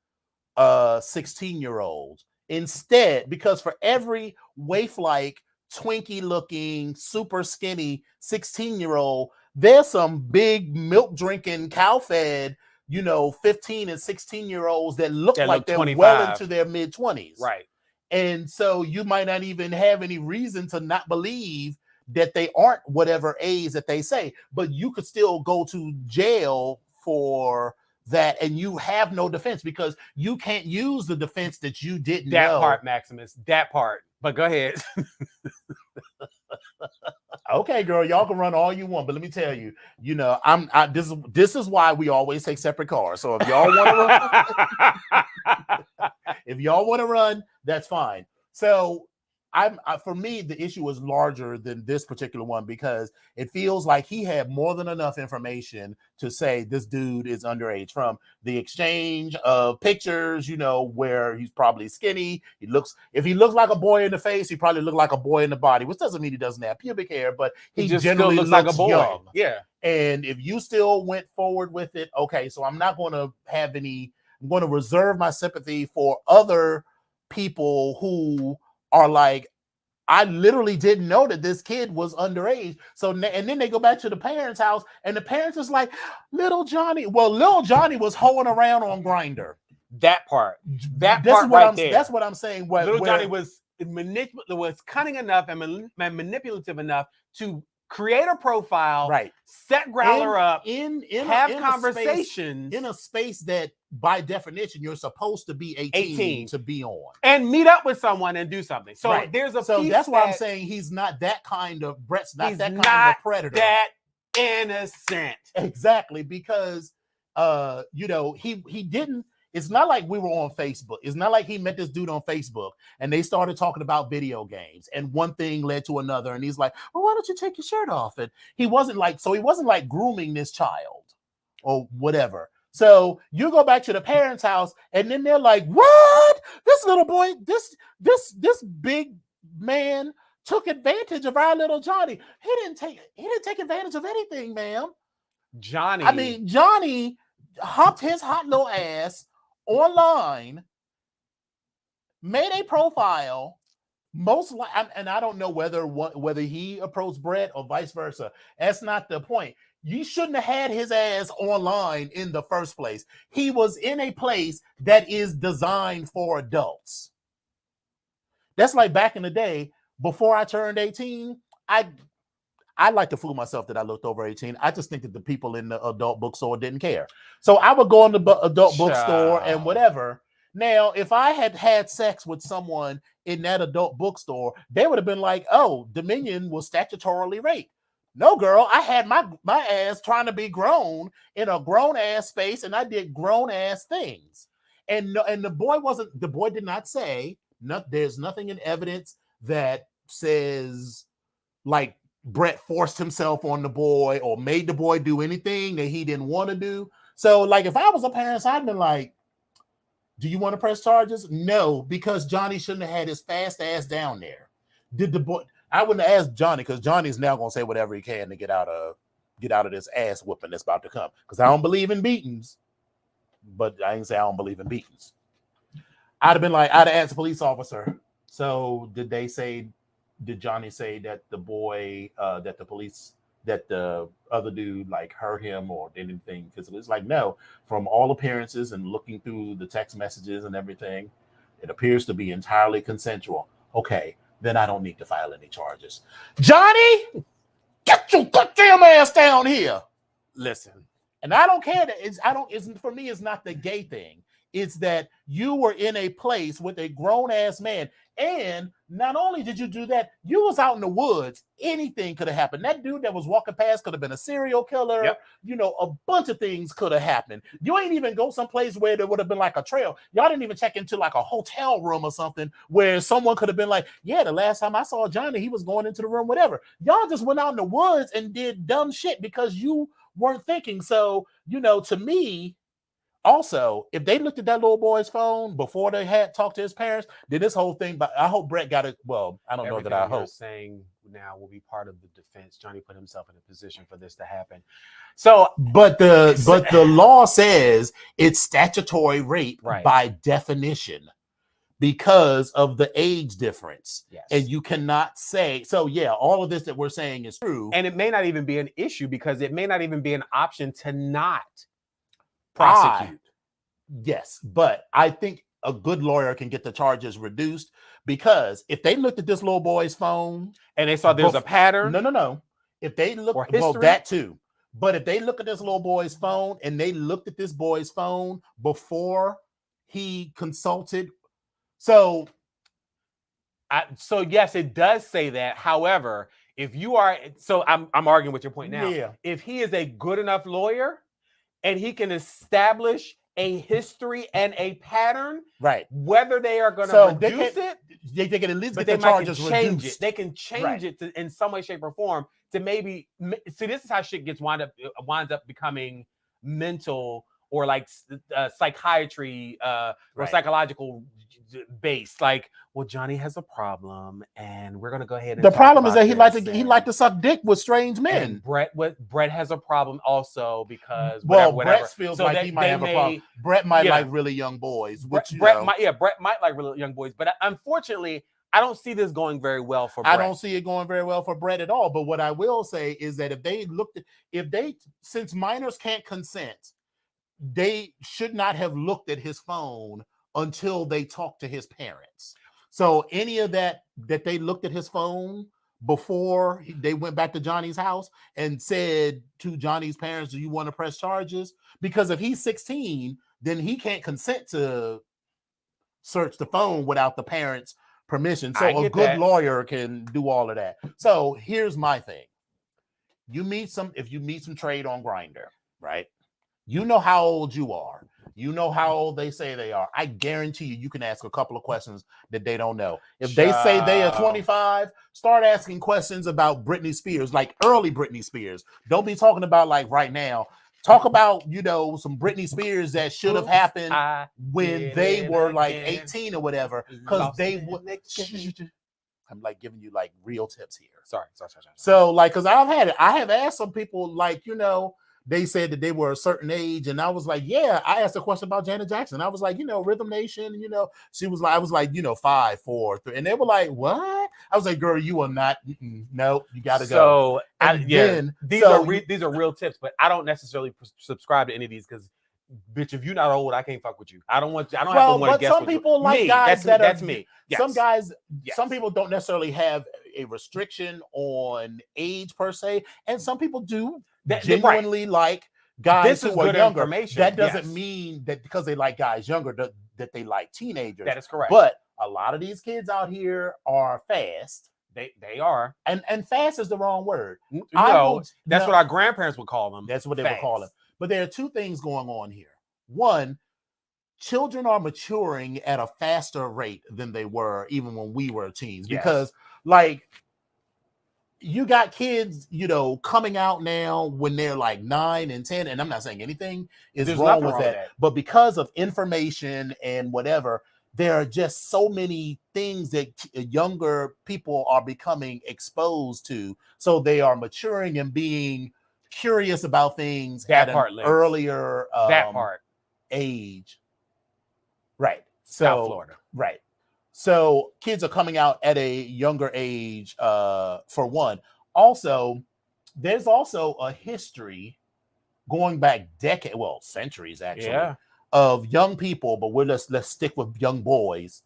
16-year-old. Instead, because for every waif like Twinkie looking, super skinny 16-year-old, there's some big milk drinking, cow fed, 15 and 16-year-olds that look like they're 25. well into their mid 20s. Right. And so you might not even have any reason to not believe that they aren't whatever age that they say, but you could still go to jail for that, and you have no defense because you can't use the defense that you didn't know. That part, Maximus. That part. But go ahead. Okay, girl, y'all can run all you want, but let me tell you, this is why we always take separate cars. So if y'all want to run, that's fine. So for me, the issue is larger than this particular one because it feels like he had more than enough information to say this dude is underage from the exchange of pictures, where he's probably skinny. If he looks like a boy in the face, he probably look like a boy in the body, which doesn't mean he doesn't have pubic hair, but he just generally looks like a boy. Young. Yeah. And if you still went forward with it, okay, so I'm going to reserve my sympathy for other people who are like, I literally didn't know that this kid was underage. So, and then they go back to the parents' house, and the parents is like, little Johnny. Well, little Johnny was hoeing around on Grindr. That part. That's what I'm saying. Little Johnny was cunning enough and manipulative enough to create a profile, right? Set Growler up, have conversations in a space that, by definition, you're supposed to be 18 to be on, and meet up with someone and do something. So right. There's a so that's why I'm saying he's not that kind of Brett's not that kind of predator. That innocent, exactly, because he didn't. It's not like we were on Facebook. It's not like he met this dude on Facebook and they started talking about video games and one thing led to another. And he's like, well, why don't you take your shirt off? And he wasn't like grooming this child or whatever. So you go back to the parents' house and then they're like, what? This little boy, this big man took advantage of our little Johnny. He didn't take advantage of anything, ma'am. Johnny hopped his hot little ass online, made a profile, and I don't know whether he approached Brett or vice versa. That's not the point. You shouldn't have had his ass online in the first place. He was in a place that is designed for adults. That's like back in the day, before I turned 18, I like to fool myself that I looked over 18. I just think that the people in the adult bookstore didn't care. So I would go in the adult bookstore and whatever. Now, if I had had sex with someone in that adult bookstore, they would have been like, oh, Dominion was statutorily raped. No, girl, I had my ass trying to be grown in a grown ass space, and I did grown ass things. And the boy did not say, there's nothing in evidence that says, like, Brett forced himself on the boy or made the boy do anything that he didn't want to do. So, like, if I was a parent, I'd been like, do you want to press charges? No, because Johnny shouldn't have had his fast ass down there. Did the boy? I wouldn't have asked Johnny because Johnny's now gonna say whatever he can to get out of this ass whooping that's about to come. Because I don't believe in beatings, but I ain't say I don't believe in beatings. I'd have been like, I'd have asked the police officer. So did Johnny say that the boy, that the other dude like hurt him or did anything physical? It's like, no, from all appearances and looking through the text messages and everything, it appears to be entirely consensual. Okay, then I don't need to file any charges. Johnny, get your goddamn ass down here. Listen, and I don't care that for me, it's not the gay thing. It's that you were in a place with a grown-ass man. And not only did you do that, you was out in the woods. Anything could have happened. That dude that was walking past could have been a serial killer. Yep. A bunch of things could have happened. You ain't even go someplace where there would have been like a trail. Y'all didn't even check into like a hotel room or something where someone could have been like, yeah, the last time I saw Johnny, he was going into the room, whatever. Y'all just went out in the woods and did dumb shit because you weren't thinking. So, to me, also, if they looked at that little boy's phone before they had talked to his parents, then this whole thing. But I hope Brett got it. Well, I don't know that I hope. Saying now will be part of the defense. Johnny put himself in a position for this to happen. So, but the law says it's statutory rape by definition because of the age difference. Yes. And you cannot say so. Yeah, all of this that we're saying is true, and it may not even be an issue because it may not even be an option to not prosecute. Yes, but I think a good lawyer can get the charges reduced because if they looked at this little boy's phone and they saw there's a pattern. No. If they look, well, that too. But if they look at this little boy's phone and they looked at this boy's phone before he consulted, so yes, it does say that. However, if you are, so I'm arguing with your point now. Yeah. If he is a good enough lawyer and he can establish a history and a pattern, right? Whether they are going to reduce they can at least but get the charges change reduced. it. They can change it in some way, shape, or form to maybe see. This is how shit winds up becoming mental or like psychiatry or psychological based. Like, well, Johnny has a problem, and we're gonna go ahead and the problem is that he liked to suck dick with strange men. And Brett has a problem also because Brett feels so like he might have a problem. Brett might like really young boys. Brett might like really young boys, but unfortunately, I don't see this going very well for Brett. I don't see it going very well for Brett at all. But what I will say is that since minors can't consent, they should not have looked at his phone until they talked to his parents. So any of that they looked at his phone before they went back to Johnny's house and said to Johnny's parents, do you want to press charges? Because if he's 16, then he can't consent to search the phone without the parents' permission. So a good lawyer can do all of that. So here's my thing. If you meet some trade on Grindr, right? You know how old you are. You know how old they say they are. I guarantee you can ask a couple of questions that they don't know. If they say they are 25, start asking questions about Britney Spears, like early Britney Spears. Don't be talking about like right now. Talk about, some Britney Spears that should have happened when they were like 18 or whatever. Because they would. I'm like giving you like real tips here. Sorry. So like, because I have asked some people like, they said that they were a certain age, and I was like, yeah. I asked a question about Janet Jackson. I was like, Rhythm Nation, she was like, I was like, 5, 4, 3, and they were like, what? I was like, girl, you are not. No, you got to go. So these are real tips, but I don't necessarily subscribe to any of these because, bitch, if you're not old, I can't fuck with you. I don't have to want to guess. Some people like guys that's me. Yes. Some guys, some people don't necessarily have a restriction on age per se, and some people do. Genuinely like guys who are younger. That doesn't mean that because they like guys younger that they like teenagers. That is correct. But a lot of these kids out here are fast. They are. And fast is the wrong word. That's what our grandparents would call them. That's what they would call them. But there are two things going on here. One, children are maturing at a faster rate than they were even when we were teens. Because like you got kids, coming out now when they're like 9 and 10, and I'm not saying anything is There's wrong nothing with wrong with that, that. but because of information and whatever, there are just so many things that younger people are becoming exposed to, so they are maturing and being curious about things That at an part, Lynx. earlier That part. age. Right. South So Florida. right. So kids are coming out at a younger age, for one. Also, there's also a history going back centuries actually, Yeah. of young people, but let's stick with young boys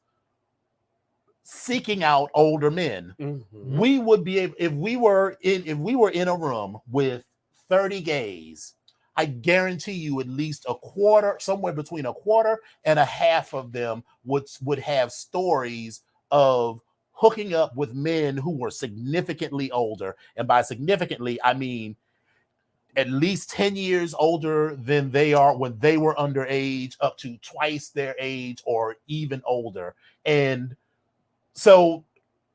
seeking out older men. Mhm. We would be able, if we were in a room with 30 gays, I guarantee you at least a quarter, somewhere between a quarter and a half of them would have stories of hooking up with men who were significantly older. And by significantly, I mean at least 10 years older than they are when they were underage, up to twice their age or even older. And so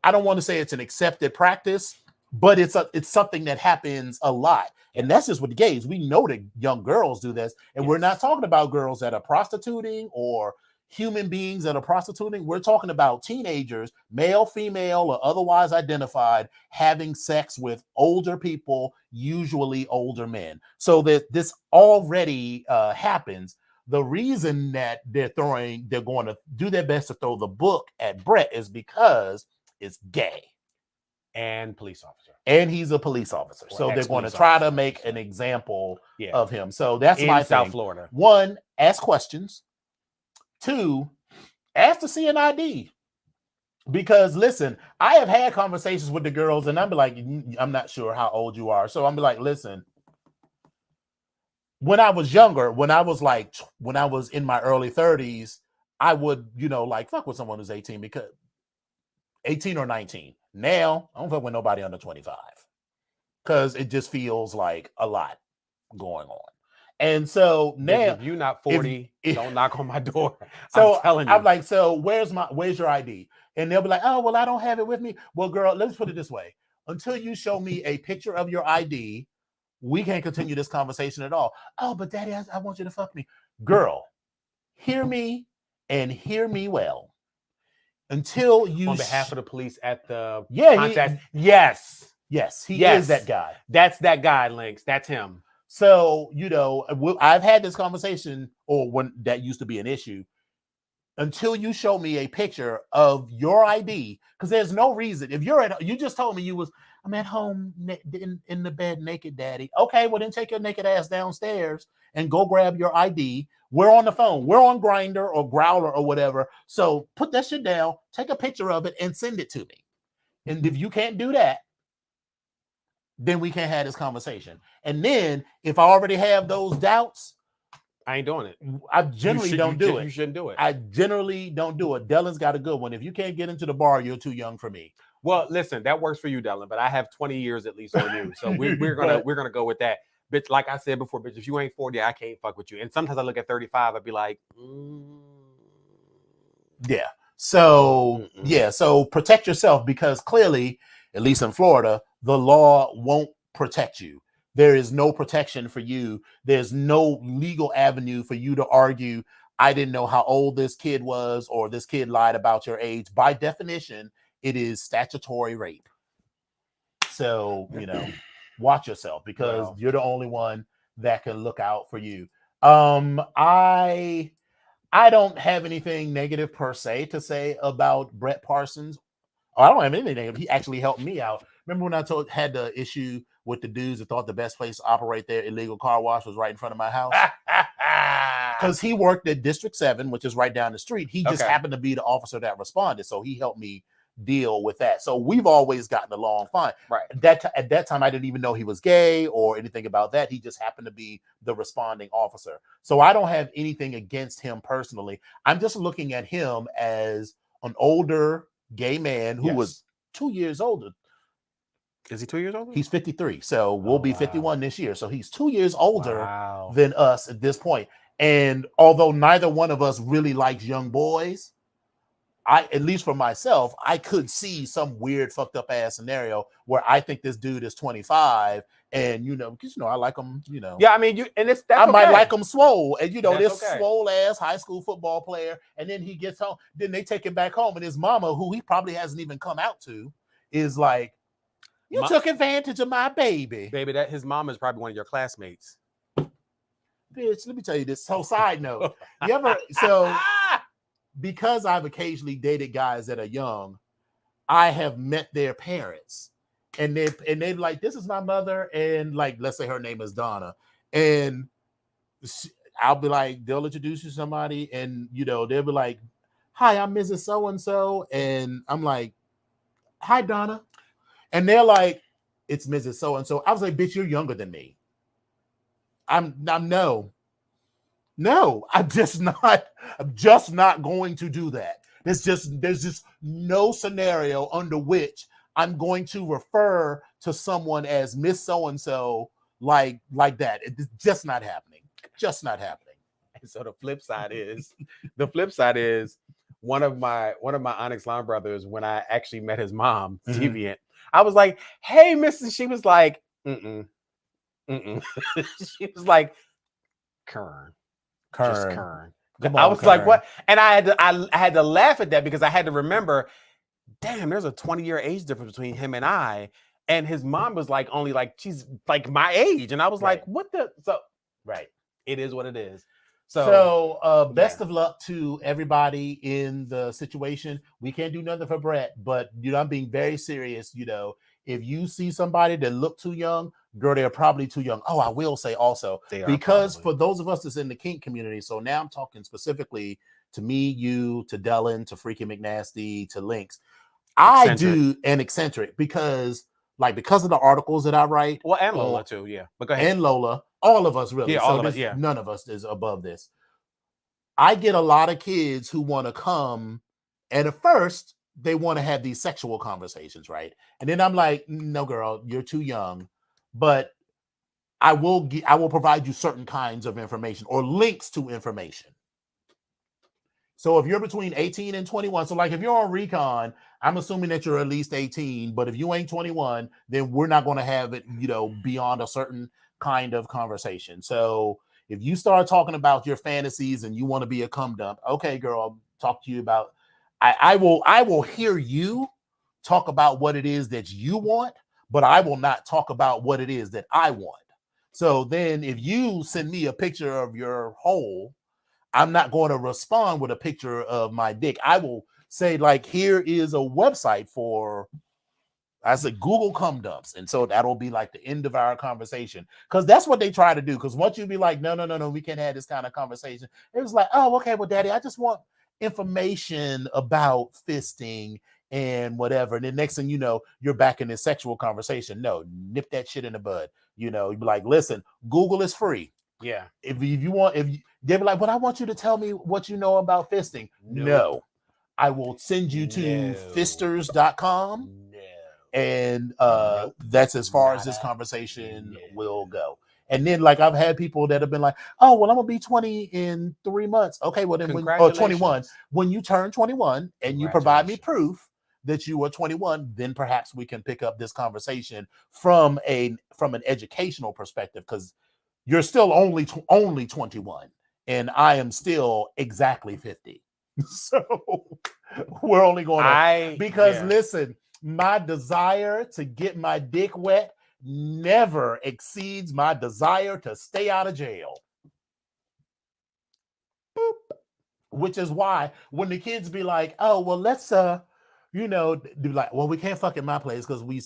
I don't want to say it's an accepted practice, but it's something that happens a lot. And that's just with the gays. We know that young girls do this. And we're not talking about girls that are prostituting or human beings that are prostituting. We're talking about teenagers, male, female, or otherwise identified, having sex with older people, usually older men. So that this already happens. The reason that they're going to do their best to throw the book at Brett is because it's gay. And police officer. And he's a police officer. Or So they're going to ex-police try to officer. make an example Yeah. of him. So that's In my South thing. Florida. 1, ask questions. 2, ask to see an ID. Because listen, I have had conversations with the girls and I'm like, I'm not sure how old you are. So I'm like, listen, when I was younger, when I was in my early 30s, I would, like fuck with someone who's 18 because 18 or 19. Now, I don't fuck with nobody under 25 because it just feels like a lot going on. And so now, if you're not 40, don't knock on my door. So I'm telling you. I'm like, so where's your ID? And they'll be like, oh, well, I don't have it with me. Well, girl, let's put it this way. Until you show me a picture of your ID, we can't continue this conversation at all. Oh, but daddy, I want you to fuck me. Girl, hear me and hear me well. Until you... On behalf of the police at the contest. Yes, he is that guy. That's that guy, Lynx. That's him. So, I've had this conversation, or when that used to be an issue, until you show me a picture of your ID, because there's no reason. If you just told me I'm at home in the bed naked, daddy. Okay, well then take your naked ass downstairs and go grab your ID. We're on the phone. We're on Grindr or Growler or whatever. So put that shit down, take a picture of it and send it to me. And if you can't do that, then we can't have this conversation. And then if I already have those doubts, I ain't doing it. I generally don't do it. You shouldn't do it. I generally don't do it. Dylan's got a good one. If you can't get into the bar, you're too young for me. Well, listen, that works for you, Dylan, but I have 20 years at least on you. So we're gonna go with that. Bitch, like I said before, bitch, if you ain't 40, I can't fuck with you. And sometimes I look at 35, I'd be like, yeah. So so protect yourself, because clearly, at least in Florida, the law won't protect you. There is no protection for you. There's no legal avenue for you to argue, I didn't know how old this kid was, or this kid lied about your age. By definition, it is statutory rape. So, watch yourself, because you're the only one that can look out for you. I don't have anything negative per se to say about Brett Parsons. I don't have anything negative. He actually helped me out. Remember when I had the issue with the dudes that thought the best place to operate their illegal car wash was right in front of my house? Because he worked at District 7, which is right down the street. He just happened to be the officer that responded. So he helped me deal with that. So we've always gotten along fine. Right. At that time, I didn't even know he was gay or anything about that. He just happened to be the responding officer. So I don't have anything against him personally. I'm just looking at him as an older gay man who was 2 years older. Is he 2 years older? He's 53. So we'll be 51 this year. So he's 2 years older than us at this point. And although neither one of us really likes young boys, at least for myself, I could see some weird fucked up ass scenario where I think this dude is 25 and because I like him, Yeah, I mean, that's I might okay. like him swole, and That's this okay. swole ass high school football player, and then he gets home, then they take him back home, and his mama, who he probably hasn't even come out to, is like, you took advantage of my baby. Baby, that his mom is probably one of your classmates. Bitch, let me tell you this. So side note, because I've occasionally dated guys that are young, I have met their parents, and they're like, this is my mother, and like, let's say her name is Donna, and I'll be like, they'll introduce you to somebody, and they'll be like, hi, I'm Mrs. So and so, and I'm like, hi, Donna, and they're like, it's Mrs. So and so. I was like, bitch, you're younger than me. I'm no, I'm just not going to do that. There's just no scenario under which I'm going to refer to someone as Miss So-and-so like that. It's just not happening. Just not happening. And so the flip side is one of my Onyx Line brothers, when I actually met his mom, Deviant, I was like, hey, Mrs. She was like, she was like, Kern. Just Kern. I was like, what? And I had to laugh at that because I had to remember, damn, there's a 20-year age difference between him and I. And his mom was like, only like, she's like my age. And I was like, what the? So, right. It is what it is. So best of luck to everybody in the situation. We can't do nothing for Brett, but I'm being very serious. If you see somebody that look too young, girl, they're probably too young. Oh, I will say also, because for those of us that's in the kink community, so now I'm talking specifically to me, you, to Dylan, to Freaky McNasty, to Lynx. I do an eccentric because of the articles that I write. Well, and Lola too, yeah. But go ahead. And Lola, all of us really. Yeah, all of us, yeah. None of us is above this. I get a lot of kids who want to come, and at first they want to have these sexual conversations, right? And then I'm like, no, girl, you're too young, but I will provide you certain kinds of information or links to information. So if you're between 18 and 21, so like if you're on Recon, I'm assuming that you're at least 18, but if you ain't 21, then we're not going to have it, beyond a certain kind of conversation. So if you start talking about your fantasies and you want to be a cum dump, okay, girl, I'll talk to you about, I will hear you talk about what it is that you want, but I will not talk about what it is that I want. So then if you send me a picture of your hole, I'm not going to respond with a picture of my dick. I will say, like, here is a website for, I said, Google cum dumps. And so that'll be like the end of our conversation. Because that's what they try to do. Because once you be like, no, we can't have this kind of conversation. It was like, oh, okay, well, daddy, I just want information about fisting and whatever. And then next thing you know, you're back in this sexual conversation. No, nip that shit in the bud. You'd be like, listen, Google is free. Yeah. If you want, they be like, well, I want you to tell me what you know about fisting. No. I will send you to fisters.com. No. And that's as far as this conversation will go. And then, like, I've had people that have been like, oh, well, I'm going to be 20 in 3 months. Okay, well, then, 21. When you turn 21 and you provide me proof that you are 21, then perhaps we can pick up this conversation from an educational perspective, because you're still only 21 and I am still exactly 50. So we're only going to, listen, my desire to get my dick wet never exceeds my desire to stay out of jail. Boop. Which is why when the kids be like, oh, well, let's, be like, well, we can't fuck at my place because we,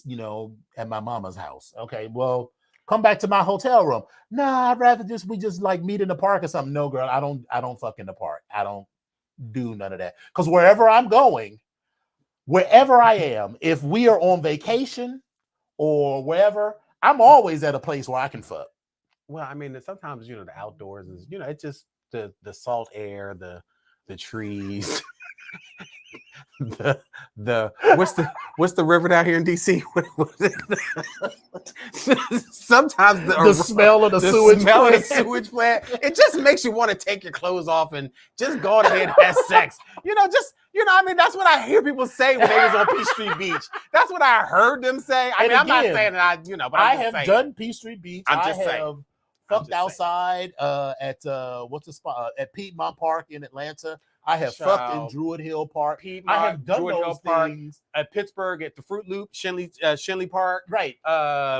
at my mama's house. Okay, well, come back to my hotel room. Nah, I'd rather we just like meet in the park or something. No, girl, I don't fuck in the park. I don't do none of that. Because wherever I'm going, wherever I am, if we are on vacation or wherever, I'm always at a place where I can fuck. Well, I mean, sometimes, the outdoors is, it's just the salt air, the trees. what's the river down here in DC? Sometimes The smell of the sewage smell plant. of the sewage plant, it just makes you want to take your clothes off and just go ahead and have sex. I mean, that's what I hear people say when they was on Peachtree Beach. That's what I heard them say. I And mean, I'm not again, saying that but I I'm just have saying. done Peachtree Beach. I'm I just have saying. fucked outside at what's the spot at Piedmont Park in Atlanta. I have fucked in Child. Druid Hill Park. Piedmont, I have done Druid Hill those Park, things. at Pittsburgh at the Fruit Loop, Shenley Park. Right.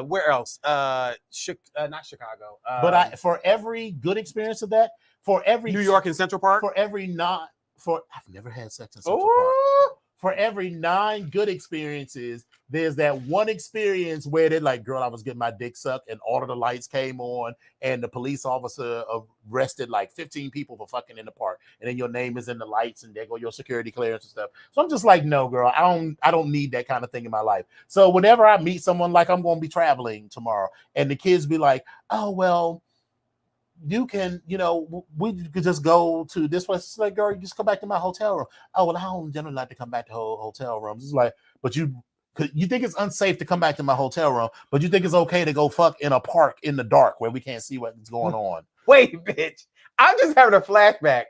Where else? Not Chicago. But for every good experience of that, for every New York and Central Park. I've never had sex in Central Park. For every 9 good experiences, there's that one experience where they're like, girl, I was getting my dick sucked and all of the lights came on and the police officer arrested like 15 people for fucking in the park. And then your name is in the lights and there go your security clearance and stuff. So I'm just like, no, girl, I don't need that kind of thing in my life. So whenever I meet someone, like I'm going to be traveling tomorrow and the kids be like, oh, well, you can, we could just go to this place. It's like, girl, you just come back to my hotel room. Oh, well, I don't generally like to come back to hotel rooms. It's like, but you think it's unsafe to come back to my hotel room, but you think it's okay to go fuck in a park in the dark where we can't see what's going on. Wait, bitch. I'm just having a flashback.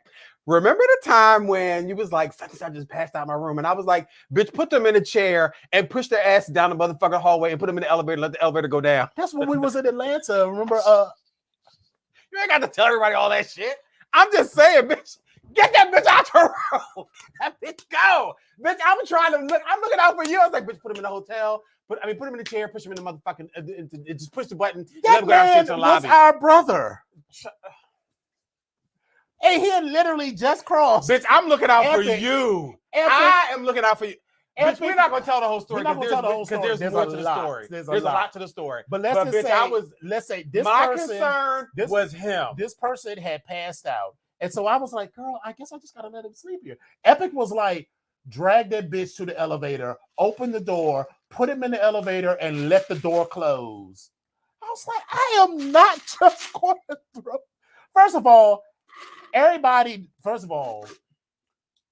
Remember the time when you was like, I just passed out my room, and I was like, bitch, put them in a chair and push their ass down the motherfucking hallway and put them in the elevator and let the elevator go down. That's when we was in Atlanta. Remember, you ain't got to tell everybody all that shit. I'm just saying, bitch, get that bitch out your room. That bitch go. Bitch, I'm looking out for you. I was like, bitch, put him in the hotel. Put him in the chair, push him in the motherfucking, just push the button. That man was our brother. And he had literally just crossed. Bitch, I'm looking out for you. I am looking out for you. Bitch, we're not gonna tell the whole story because there's more to the story. There's a lot to the story. But let's say this my person, concern was him. This person had passed out, and so I was like, "Girl, I guess I just gotta let him sleep here." Epic was like, "Drag that bitch to the elevator, open the door, put him in the elevator, and let the door close." I was like, "I am not just going to throw." First of all,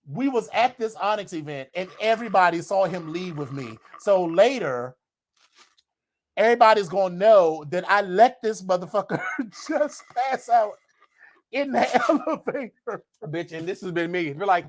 we was at this Onyx event and everybody saw him leave with me. So later, everybody's going to know that I let this motherfucker just pass out in the elevator. Bitch, and this has been me. We're like,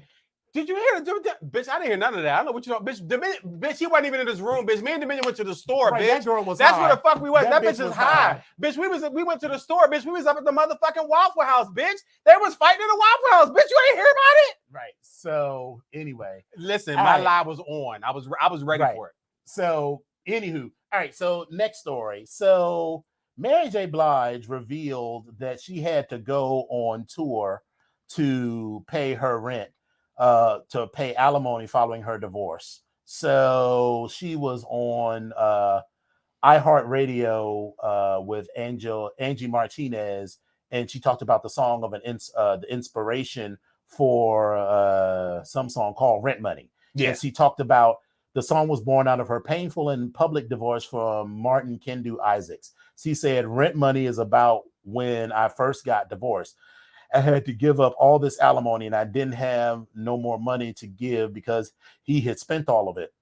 did you hear it? Bitch, I didn't hear none of that. I don't know what you know. Bitch, he wasn't even in this room. Bitch, me and Dominion went to the store, right, bitch. That girl was That's high. where the fuck we was. That bitch was is high. Bitch, we went to the store, bitch. We was up at the motherfucking Waffle House, bitch. They was fighting in the Waffle House. Bitch, you ain't hear about it? Right. So anyway. Listen, my live was on. I was ready for it. So anywho, all right. So next story. So Mary J. Blige revealed that she had to go on tour to pay her rent, to pay alimony following her divorce. So she was on iHeartRadio with Angie Martinez, and she talked about the song of the inspiration for some song called Rent Money. Yeah. And she talked about the song was born out of her painful and public divorce from Martin Kendu Isaacs. She said, Rent Money is about when I first got divorced. I had to give up all this alimony and I didn't have no more money to give because he had spent all of it.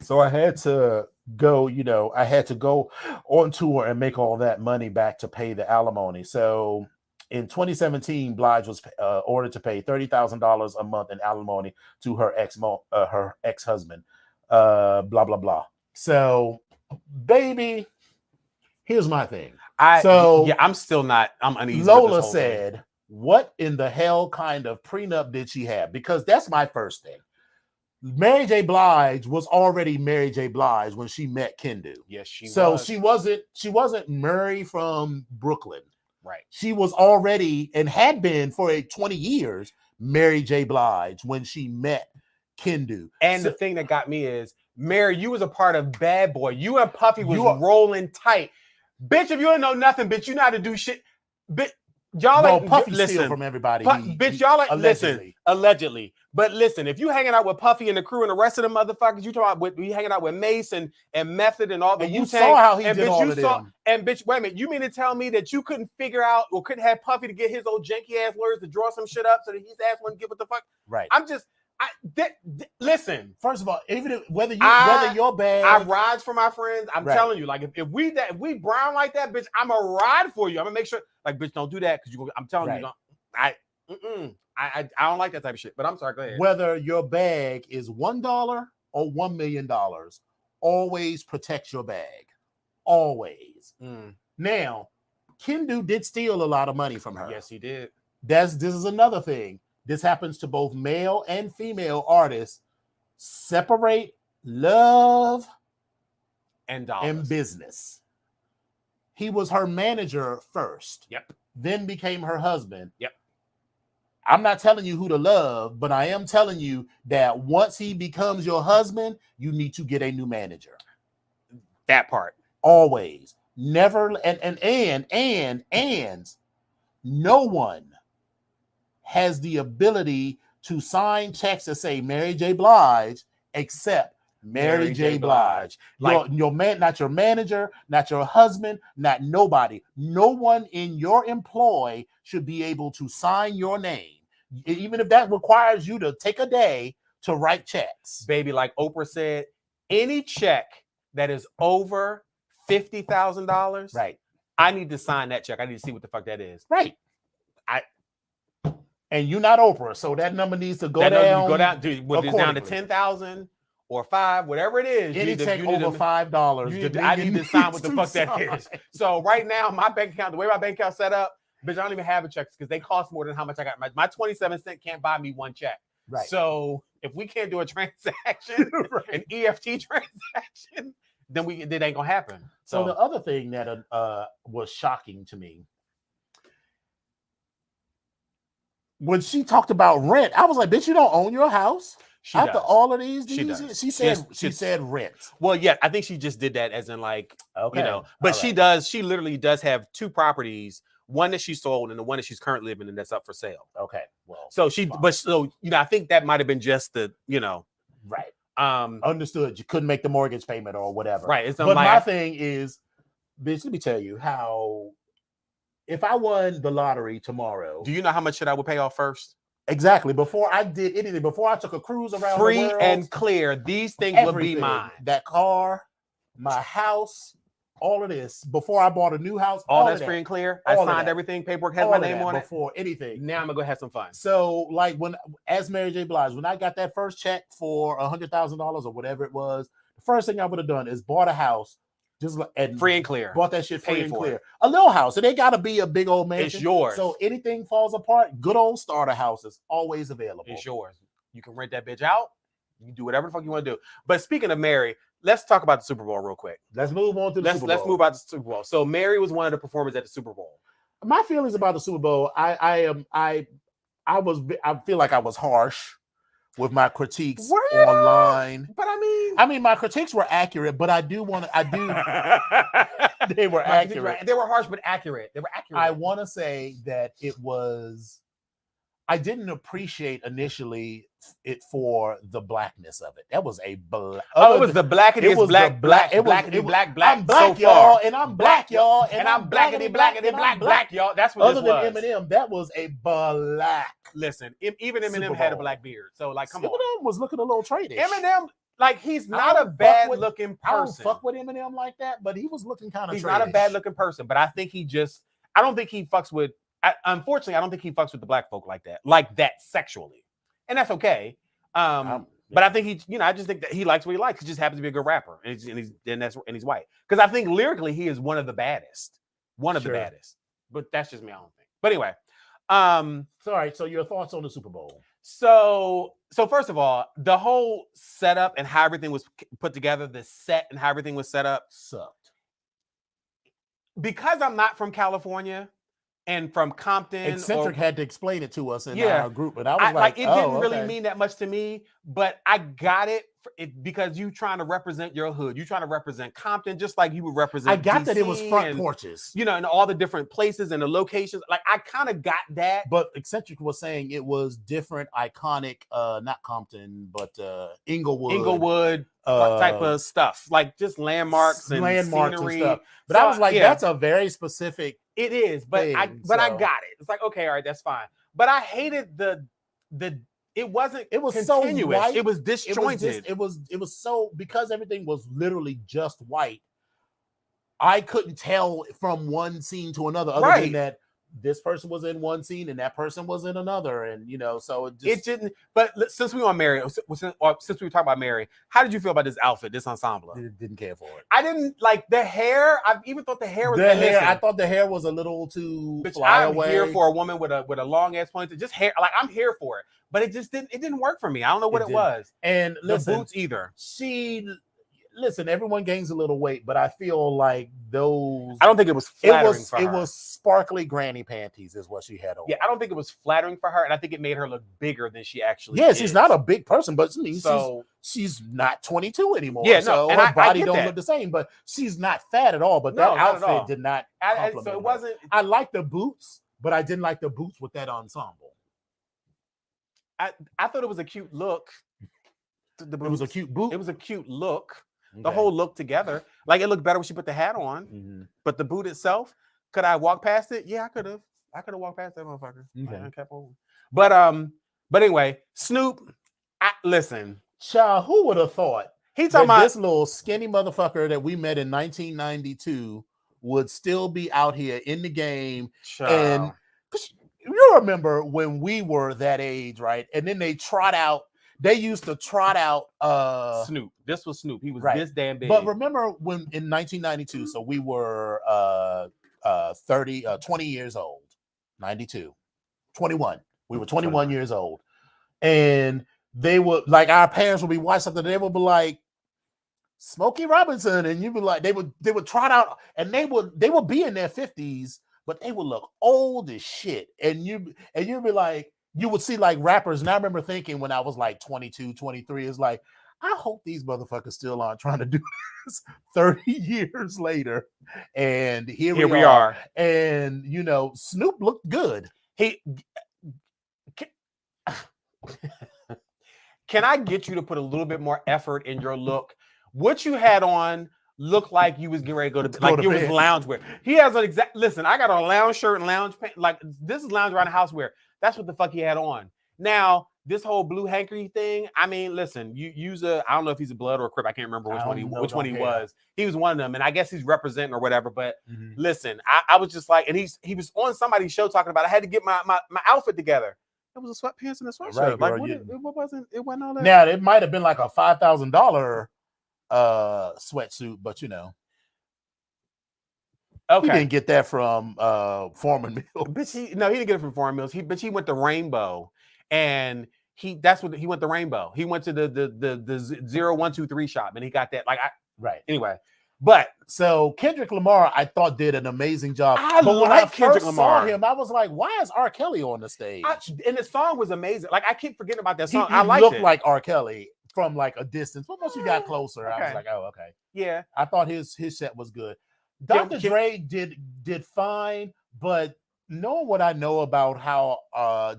So I had to go, I had to go on tour and make all that money back to pay the alimony. So in 2017, Blige was ordered to pay $30,000 a month in alimony to her ex-husband, blah, blah, blah. So, baby, here's my thing. I'm still not, I'm uneasy. Lola said, what in the hell kind of prenup did she have? Because that's my first thing. Mary J. Blige was already Mary J. Blige when she met Kendu. Yes, she was. So she wasn't Mary from Brooklyn. Right. She was already and had been for 20 years Mary J. Blige when she met Kendu. And the thing that got me is, Mary, you was a part of Bad Boy. You and Puffy was rolling tight. Bitch, if you don't know nothing, bitch, you know how to do shit. Bitch, y'all Puffy steal from everybody. Bitch, y'all allegedly. But listen, if you hanging out with Puffy and the crew and the rest of the motherfuckers, you talking about you hanging out with Mace and Method and all the you saw how he did bitch, all of them. And bitch, wait a minute, you mean to tell me that you couldn't figure out or couldn't have Puffy to get his old janky ass lawyers to draw some shit up so that his ass wouldn't get what the fuck? Right. I'm just Listen. First of all, even if, whether I your bag, I ride for my friends. I'm Right. telling you, like if we brown like that, bitch, I'm a ride for you. I'm gonna make sure, like, bitch, don't do that because I'm telling Right. you, I don't like that type of shit. But I'm sorry, go ahead. whether your bag is $1 or $1 million, always protect your bag. Always. Now, Kendu did steal a lot of money from her. Yes, he did. This is another thing. This happens to both male and female artists. Separate love and dollars and business. He was her manager first. Yep. Then became her husband. Yep. I'm not telling you who to love, but I am telling you that once he becomes your husband, you need to get a new manager. That part. Always. Never and no one has the ability to sign checks that say Mary J. Blige except Mary J. Blige. Like your man, not your manager, not your husband, not nobody. No one in your employ should be able to sign your name, even if that requires you to take a day to write checks. Baby, like Oprah said, any check that is over $50,000, right? I need to sign that check. I need to see what the fuck that is. Right. And you're not Oprah, so that number needs to go down. Go down. Dude, whether it's down to 10,000 or 5, whatever it is. Any check over $5. I need to sign what the fuck that is. So right now, my bank account, the way my bank account set up, bitch, I don't even have a check because they cost more than how much I got. My 27 cent can't buy me one check. Right. So if we can't do a transaction, an EFT transaction, then it ain't gonna happen. So the other thing that was shocking to me, when she talked about rent, I was like, bitch, you don't own your house. After all of these, she said rent. Well, yeah, I think she just did that as in like, okay, you know, but she literally does have 2 properties, one that she sold and the one that she's currently living in that's up for sale. Okay. Well, so I think that might have been just the, you know, right. Understood. You couldn't make the mortgage payment or whatever. Right. But my thing is, bitch, let me tell you how, if I won the lottery tomorrow. Do you know how much shit I would pay off first? Exactly. Before I did anything, before I took a cruise around free the world, and clear, these things would be mine. That car, my house, all of this. Before I bought a new house, all that's free and clear. I signed everything. Paperwork has my name on it. Before anything. Now I'm gonna go have some fun. So, like as Mary J. Blige, when I got that first check for $100,000 or whatever it was, the first thing I would have done is bought a house. Just free and clear. Bought that shit free and clear. A little house. It ain't got to be a big old mansion. It's yours. So anything falls apart, good old starter house is always available. It's yours. You can rent that bitch out. You can do whatever the fuck you want to do. But speaking of Mary, let's talk about the Super Bowl real quick. Let's move on to the Super Bowl. Let's move on to the Super Bowl. So Mary was one of the performers at the Super Bowl. My feelings about the Super Bowl, I feel like I was harsh with my critiques online. But I mean, my critiques were accurate, but they were accurate. They were harsh, but accurate. They were accurate. I want to say that I didn't appreciate initially it for the blackness of it. That was a black. Oh, it was the blackity black. I'm black, y'all, and I'm black, y'all, and I'm blackity black, y'all. That's what. Other than Eminem, that was a black. Listen, even Eminem had a black beard, so like, come on. Eminem was looking a little tradish. Eminem, like, he's not a bad looking person. I don't fuck with Eminem like that, but he was looking kind of. He's not a bad looking person, but I think I don't think he fucks with. Unfortunately, I don't think he fucks with the black folk like that sexually, and that's okay. But I think I just think that he likes what he likes. He just happens to be a good rapper, and he's white. Because I think lyrically he is one of the baddest, the baddest. But that's just me. I don't think. But anyway, sorry. So your thoughts on the Super Bowl? So first of all, the whole setup and how everything was put together, the set and how everything was set up sucked. Because I'm not from California. And from Compton, Eccentric had to explain it to us in our group, and I was like, it didn't really mean that much to me, but I got it because you trying to represent your hood, you trying to represent Compton, just like you would represent. I got DC that it was front porches, and all the different places and the locations. Like I kind of got that, but Eccentric was saying it was different, iconic, not Compton, but Inglewood. Type of stuff, like just landmarks and scenery. And stuff. But I was like, that's a very specific. It is, but I got it. It's like, okay, all right, that's fine. But I hated the It wasn't. It was continuous. so white. It was disjointed. It was so, because everything was literally just white. I couldn't tell from one scene to another, other than that this person was in one scene and that person was in another, and so it didn't. But since we were on Mary, since we were talking about Mary, how did you feel about this outfit, this ensemble? Didn't care for it. I didn't like the hair. I even thought the hair was. I thought the hair was a little too fly away. I'm here for a woman with a long ass ponytail, just hair. Like, I'm here for it, but it just didn't. It didn't work for me. I don't know what it was. And listen, the boots either. Listen, everyone gains a little weight, but I feel like those. I don't think it was flattering for her. It was sparkly granny panties, is what she had on. Yeah, I don't think it was flattering for her, and I think it made her look bigger than she actually. Yeah, is. She's not a big person, but she's not 22 anymore. Yeah, so and her body don't that. look the same, but she's not fat at all. But that outfit did not. So it wasn't. I like the boots, but I didn't like the boots with that ensemble. I thought it was a cute look. It was a cute boot. It was a cute look. Okay. The whole look together, like, it looked better when she put the hat on. Mm-hmm. But the boot itself, could I walk past it? Yeah, I could have. I could have walked past that motherfucker. Okay. I kept on. But anyway, Snoop. Listen, child, who would have thought he talking about this little skinny motherfucker that we met in 1992 would still be out here in the game? Child. And you remember when we were that age, right? And then they used to trot out Snoop. This was Snoop. He was right. this damn big. But remember when in 1992, so we were 20 years old. 92. 21. We were 21 years old. And they would, like, our parents would be watching something, they would be like, Smokey Robinson, and you'd be like, they would trot out, and they would be in their 50s, but they would look old as shit. And you'd be like, you would see like rappers, and I remember thinking when I was like 22, 23, it's like, I hope these motherfuckers still aren't trying to do this 30 years later. And here we are. And Snoop looked good. Can I get you to put a little bit more effort in your look? What you had on looked like you was getting ready to go to bed. Like you was loungewear. He has an exact. Listen, I got a lounge shirt and lounge pants. Like, this is lounge around the house wear. That's what the fuck he had on. Now, this whole blue hanky thing. I mean, listen, you use I don't know if he's a Blood or a Crip. I can't remember which one he was. He was one of them, and I guess he's representing or whatever. But listen, I was just like, and he was on somebody's show talking about I had to get my outfit together. It was a sweatpants and a sweatshirt. Right, like, girl, it wasn't all that. Now, it might have been like a $5,000 sweatsuit, but okay. He didn't get that from Foreman Mills. Bitch, he didn't get it from Foreman Mills. He went to Rainbow, and he went to Rainbow. He went to the 0123 shop, and he got that. Right. Anyway, but so Kendrick Lamar, I thought did an amazing job. But when I first saw him, I was like, why is R. Kelly on the stage? And the song was amazing. Like, I keep forgetting about that song. He I liked it. Looked like R. Kelly from like a distance. But once you got closer, I was like, oh, okay. Yeah. I thought his set was good. Dr. Dre did fine, but knowing what I know about how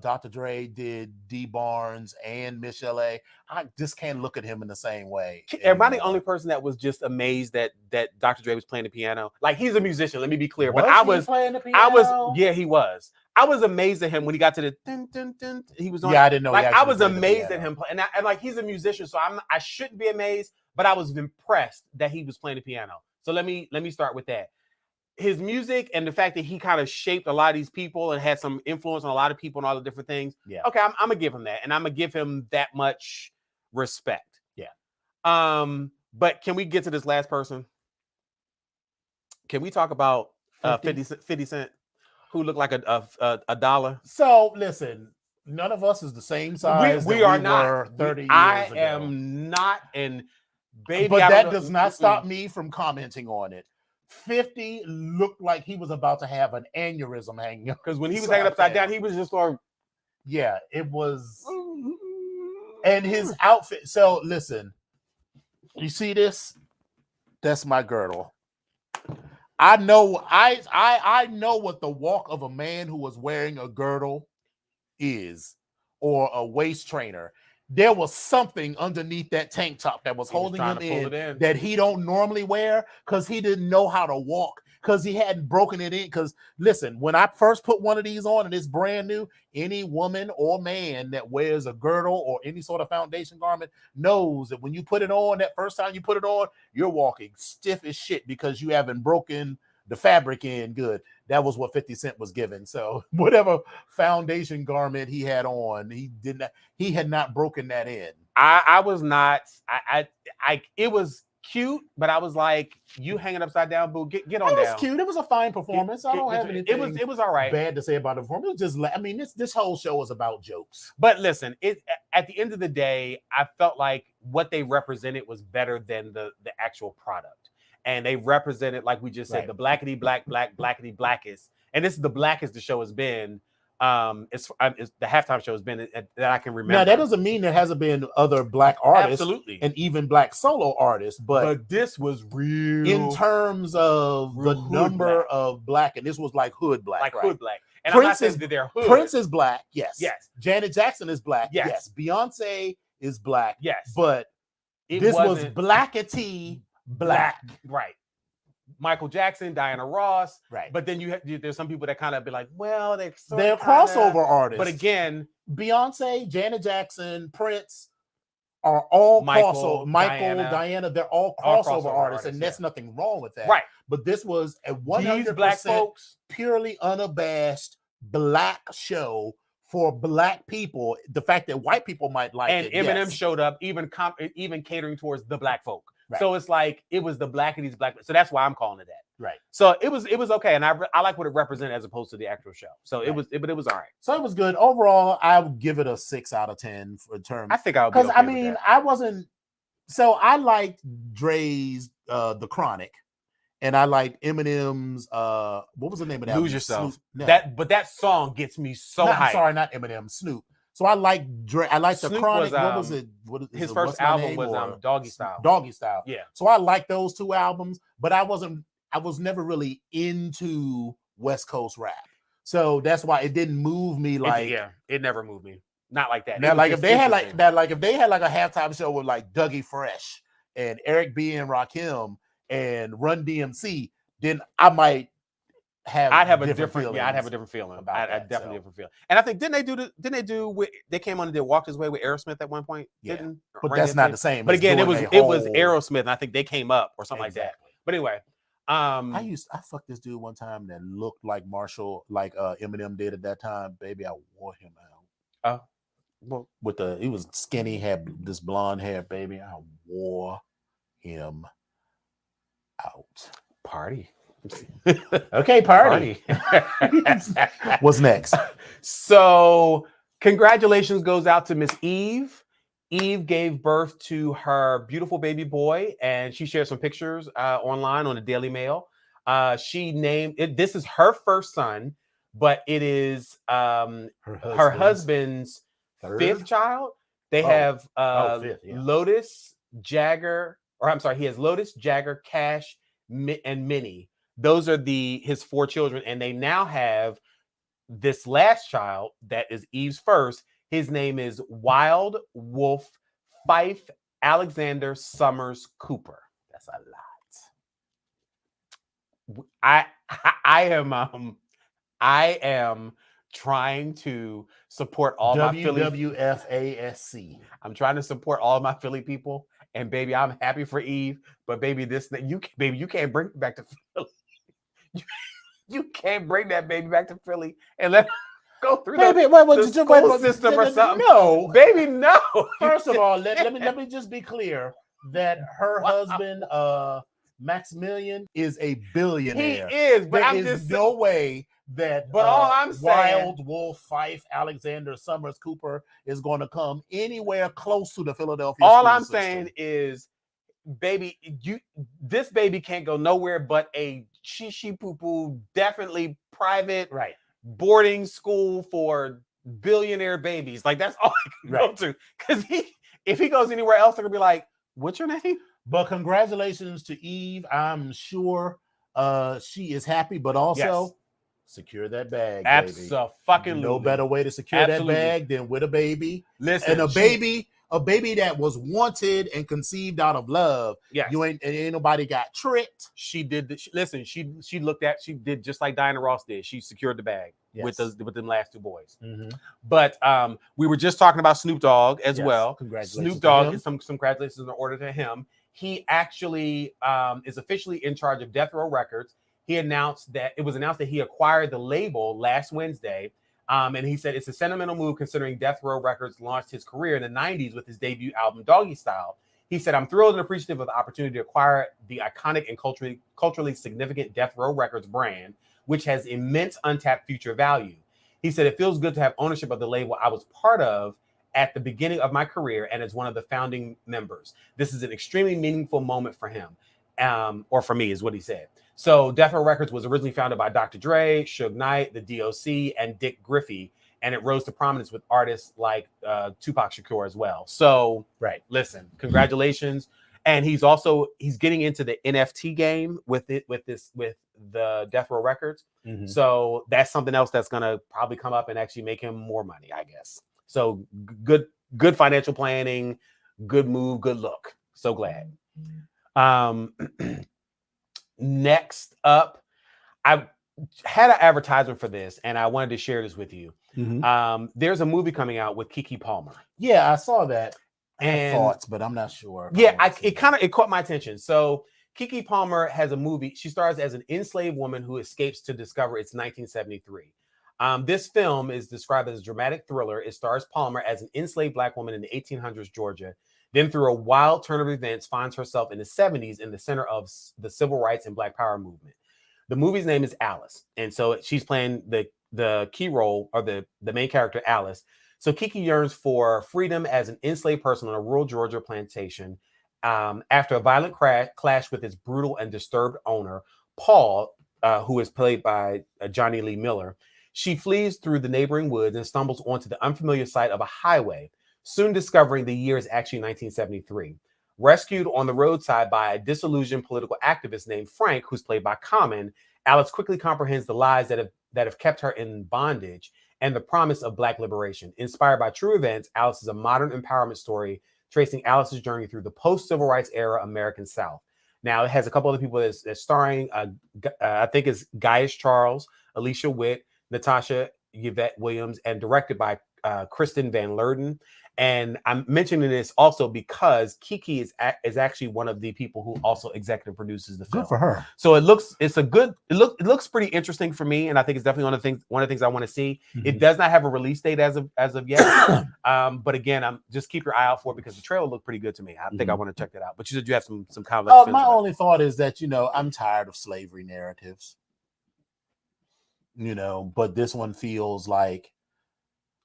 Dr. Dre did D Barnes and Miss LA, I just can't look at him in the same way. Am I the only person that was just amazed that Dr. Dre was playing the piano? Like, he's a musician, let me be clear. But I was playing the piano? Yeah, he was. I was amazed at him when he got to the dun, dun, dun, he was on. Yeah, I didn't know. Like, I was amazed at him playing, and like, he's a musician, so I shouldn't be amazed, but I was impressed that he was playing the piano. So let me start with that. His music and the fact that he kind of shaped a lot of these people and had some influence on a lot of people and all the different things. Yeah. Okay, I'm gonna give him that, and I'm gonna give him that much respect. Yeah. But can we get to this last person? Can we talk about 50 Cent, who looked like a dollar? So listen, none of us is the same size. We are not. 30 years I ago. am not, and baby, but that does not stop me from commenting on it. 50 looked like he was about to have an aneurysm hanging up. Because when he was hanging upside down, he was just like, yeah, it was. And his outfit. So listen, you see this? That's my girdle. I know what the walk of a man who was wearing a girdle is, or a waist trainer. there was something underneath that tank top that was He was holding trying him to pull in, it in. that he don't normally wear because he didn't know how to walk, because he hadn't broken it in. Because listen, when I first put one of these on and it's brand new, any woman or man that wears a girdle or any sort of foundation garment knows that when you put it on, that first time you put it on, you're walking stiff as shit because you haven't broken the fabric in good. That was what 50 Cent was given. So whatever foundation garment he had on, he had not broken that in. I was not. I it was cute, but I was like, you hanging upside down, boo. Get on It was down. cute. It was a fine performance. I don't have anything It was all right. bad to say about the performance. It was just, I mean, this whole show is about jokes. But listen, at the end of the day, I felt like what they represented was better than the actual product. And they represented, like we just said, the blackety blackety blackest. And this is the blackest the show has been. It's the halftime show has been that I can remember. Now that doesn't mean there hasn't been other black artists, absolutely, and even black solo artists, but this was real in terms of the number of black, and this was like hood black, like right? Hood black. And Prince I'm not saying that they're hood. Prince is black, yes. Yes. Janet Jackson is black, yes. Beyonce is black, yes. But this was blackety black, right? Michael Jackson, Diana Ross, right? But then there's some people that kind of be like, well, they're crossover artists. But again, Beyonce, Janet Jackson, Prince are all crossover. Diana, they're all crossover artists, and there's nothing wrong with that, right? But this was a 100% black folks, purely unabashed black show for black people. The fact that white people might like it, and Eminem showed up, even catering towards the black folk. Right. So it's like it was the blackities black. So that's why I'm calling it that. Right. So it was okay, and I like what it represented as opposed to the actual show. So it was all right. So it was good overall. I would give it a 6 out of 10 for terms. I think I would, because I mean I wasn't. So I liked Dre's The Chronic, and I liked Eminem's what was the name of that? Lose Yourself. No. That song gets me so hyped. I'm sorry, not Eminem. Snoop. So I like Dre. I like The Chronic. What was it? His first album was Doggy Style. Doggy Style. Yeah. So I like those two albums, but I was never really into West Coast rap. So that's why it didn't move me like. It never moved me. Not like that. Now, like if they had like that, like if they had like a halftime show with like Dougie Fresh and Eric B and Rakim and Run DMC, then I might. I'd have a different feeling. I'd have a different feeling about that. I'd definitely have a different feeling. And I think they came on and did Walk This Way with Aerosmith at one point. Yeah. But that's not the same. But again, it was Aerosmith, and I think they came up or something like that. But anyway, I fucked this dude one time that looked like Marshall, like Eminem did at that time. Baby, I wore him out. Well, he was skinny, had this blonde hair, baby. I wore him out. Party. Okay, party. What's next? So congratulations goes out to Miss Eve. Eve gave birth to her beautiful baby boy, and she shared some pictures online on the Daily Mail. She named it. This is her first son, but it is her husband's fifth child. They have fifth, yeah. Lotus, Jagger, or I'm sorry, he has Lotus, Jagger, Cash, and Minnie. Those are his 4 children, and they now have this last child that is Eve's first. His name is Wild Wolf Fife Alexander Summers Cooper. That's a lot. I am trying to support all my Philly WWFASC. I'm trying to support all my Philly people, and baby, I'm happy for Eve. But baby, you can't bring it back to Philly. You can't bring that baby back to Philly and let go through the school system or something. No, baby, no. First of all, let me just be clear that her husband, Maximilian, is a billionaire. He is, but there is no way that all I'm saying, Wild Wolf Fife Alexander Summers Cooper is going to come anywhere close to the Philadelphia. All I'm saying is, baby, this baby can't go nowhere but a poo definitely private boarding school for billionaire babies. Like that's all I can go to. Because if he goes anywhere else, they're gonna be like, "What's your name?" But congratulations to Eve. I'm sure she is happy, but also secure that bag. Absolutely, no better way to secure that bag than with a baby. Listen, and a baby a baby that was wanted and conceived out of love. Yes. Ain't nobody got tricked. She did. Listen, she looked at. She did just like Diana Ross did. She secured the bag with them last two boys. Mm-hmm. But we were just talking about Snoop Dogg as well. Congratulations, Snoop Dogg is some congratulations in order to him. He actually is officially in charge of Death Row Records. He announced that he acquired the label last Wednesday. And he said it's a sentimental move considering Death Row Records launched his career in the 90s with his debut album Doggy Style. He said, I'm thrilled and appreciative of the opportunity to acquire the iconic and culturally significant Death Row Records brand, which has immense untapped future value. He said, it feels good to have ownership of the label I was part of at the beginning of my career and as one of the founding members. This is an extremely meaningful moment for him, or for me, is what he said. So Death Row Records was originally founded by Dr. Dre, Suge Knight, the DOC, and Dick Griffey, and it rose to prominence with artists like Tupac Shakur as well. So, listen, congratulations. And he's getting into the NFT game with the Death Row Records. Mm-hmm. So that's something else that's gonna probably come up and actually make him more money, I guess. So good financial planning, good move, good look. So glad. Next up, I had an advertisement for this, and I wanted to share this with you. Mm-hmm. There's a movie coming out with Keke Palmer. Yeah, I saw that. I had thoughts, but I'm not sure. Yeah, it caught my attention. So Keke Palmer has a movie. She stars as an enslaved woman who escapes to discover it's 1973. This film is described as a dramatic thriller. It stars Palmer as an enslaved Black woman in the 1800s Georgia. Then, through a wild turn of events, finds herself in the 70s in the center of the civil rights and Black Power movement. The movie's name is Alice, and so she's playing the key role, or the main character, Alice. So Keke yearns for freedom as an enslaved person on a rural Georgia plantation. After a violent clash with its brutal and disturbed owner, Paul, who is played by Johnny Lee Miller, she flees through the neighboring woods and stumbles onto the unfamiliar site of a highway, soon discovering the year is actually 1973. Rescued on the roadside by a disillusioned political activist named Frank, who's played by Common, Alice quickly comprehends the lies that have kept her in bondage and the promise of Black liberation. Inspired by true events, Alice is a modern empowerment story tracing Alice's journey through the post-civil rights era American South. Now, it has a couple other people that's starring. I think it's Gaius Charles, Alicia Witt, Natasha Yvette Williams, and directed by Kristen Van Lerden. And I'm mentioning this also because Keke is actually one of the people who also executive produces the film. Good for her. So it looks pretty interesting for me, and I think it's definitely one of the things I want to see. Mm-hmm. It does not have a release date as of yet, but again, just keep your eye out for it because the trailer looked pretty good to me. I think I want to check that out. But you said you have some kind of. My only thought is that I'm tired of slavery narratives. But this one feels like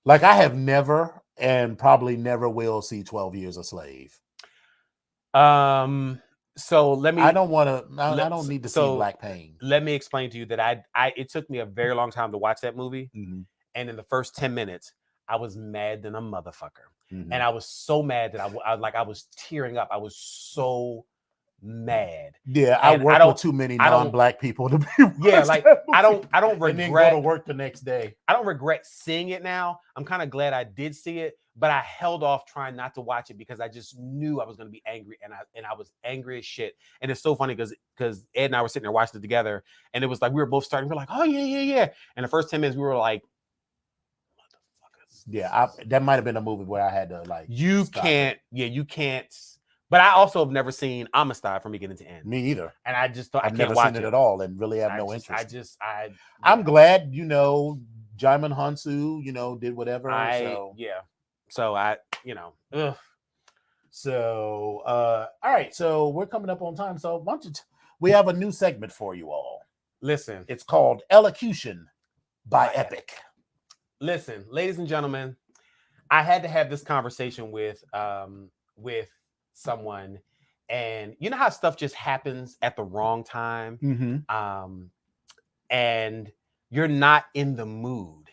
I have never and probably never will see 12 Years a Slave. So let me. I don't need to see Black pain. Let me explain to you that it took me a very long time to watch that movie, mm-hmm. and in the first 10 minutes, I was mad than a motherfucker, mm-hmm. and I was so mad that I was tearing up. I was so mad. Yeah, I work with too many non-Black people to be. Yeah, like I don't regret. And then go to work the next day. I don't regret seeing it now. I'm kind of glad I did see it, but I held off trying not to watch it because I just knew I was going to be angry, and I was angry as shit. And it's so funny because Ed and I were sitting there watching it together, and it was like we were both starting. We're like, oh yeah. And the first 10 minutes, we were like, motherfuckers. Yeah, that might have been a movie where I had to like. You can't. But I also have never seen Amistad from beginning to end. Me either. And I just thought I've never seen it at all and really have no interest. I'm glad, Jaimin Hansu, did whatever. So ugh. So, all right. So we're coming up on time. So we have a new segment for you all. Listen. It's called Elocution by Epic. Listen, ladies and gentlemen, I had to have this conversation with someone, and you know how stuff just happens at the wrong time, mm-hmm. And you're not in the mood.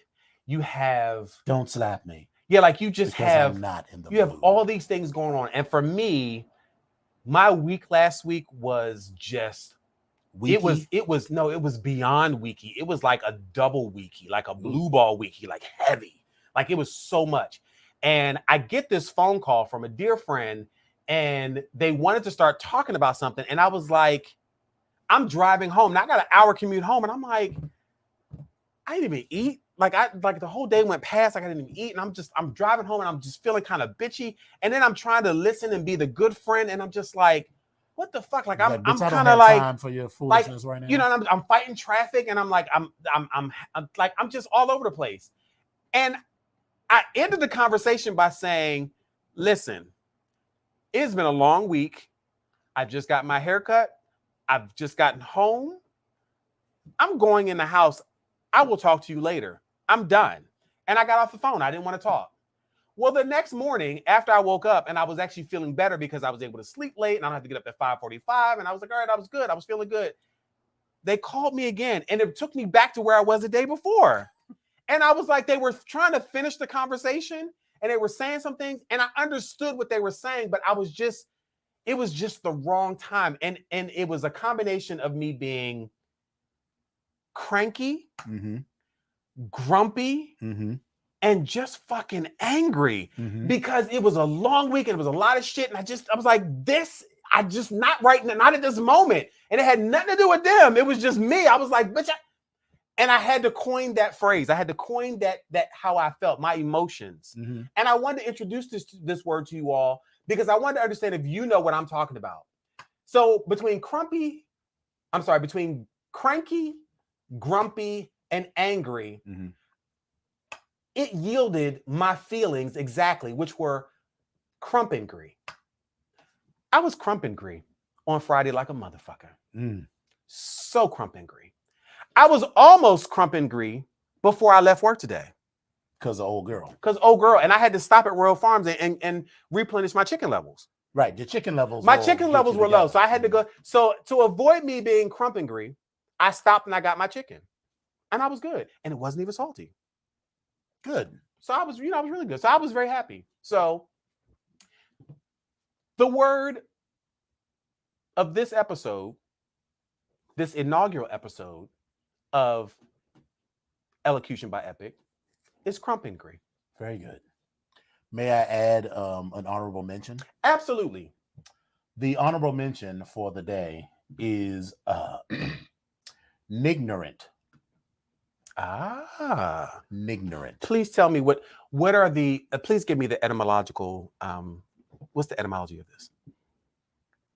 You have don't slap me. Yeah, like you just have I'm not in the you mood. have all these things going on, and for me, my week last week was just weaky? It was beyond weaky. It was like a double weaky, like a blue ball weaky, like heavy, like it was so much. And I get this phone call from a dear friend, and they wanted to start talking about something. And I was like, I'm driving home. Now I got an hour commute home. And I'm like, I didn't even eat. Like the whole day went past. Like I didn't even eat. And I'm driving home and I'm just feeling kind of bitchy. And then I'm trying to listen and be the good friend. And I'm just like, what the fuck? Like I'm kind of like time for your foolishness right now. You know, I'm fighting traffic, and I'm like, I'm like, I'm just all over the place. And I ended the conversation by saying, listen, it's been a long week. I just got my haircut. I've just gotten home. I'm going in the house. I will talk to you later. I'm done. And I got off the phone. I didn't want to talk. Well, the next morning after I woke up, and I was actually feeling better because I was able to sleep late and I don't have to get up at 5:45. And I was like, all right, I was good. I was feeling good. They called me again, and it took me back to where I was the day before. And I was like, they were trying to finish the conversation and they were saying some things, and I understood what they were saying, but it was just the wrong time. And it was a combination of me being cranky, grumpy, and just fucking angry because it was a long week and it was a lot of shit. And I was like, I just not right now, not at this moment. And it had nothing to do with them. It was just me. I was like, bitch. And I had to coin that phrase. I had to coin that how I felt, my emotions. And I wanted to introduce this word to you all because I wanted to understand if you know what I'm talking about. So between cranky, grumpy, and angry, it yielded my feelings exactly, which were crumpingry. I was crumpingry on Friday like a motherfucker. So crumpingry. I was almost crumpingry before I left work today. Because of old girl. And I had to stop at Royal Farms and replenish my chicken levels. Right, the chicken levels. My chicken levels were low, so I had to go. So to avoid me being crumpingry, I stopped and I got my chicken. And I was good. And it wasn't even salty. Good. So I was really good. So I was very happy. So the word of this episode, this inaugural episode of Elocution by Epic, is crumpingry. Very good. May I add an honorable mention? Absolutely. The honorable mention for the day is nignorant. Nignorant. Please tell me what are the please give me the etymological what's the etymology of this?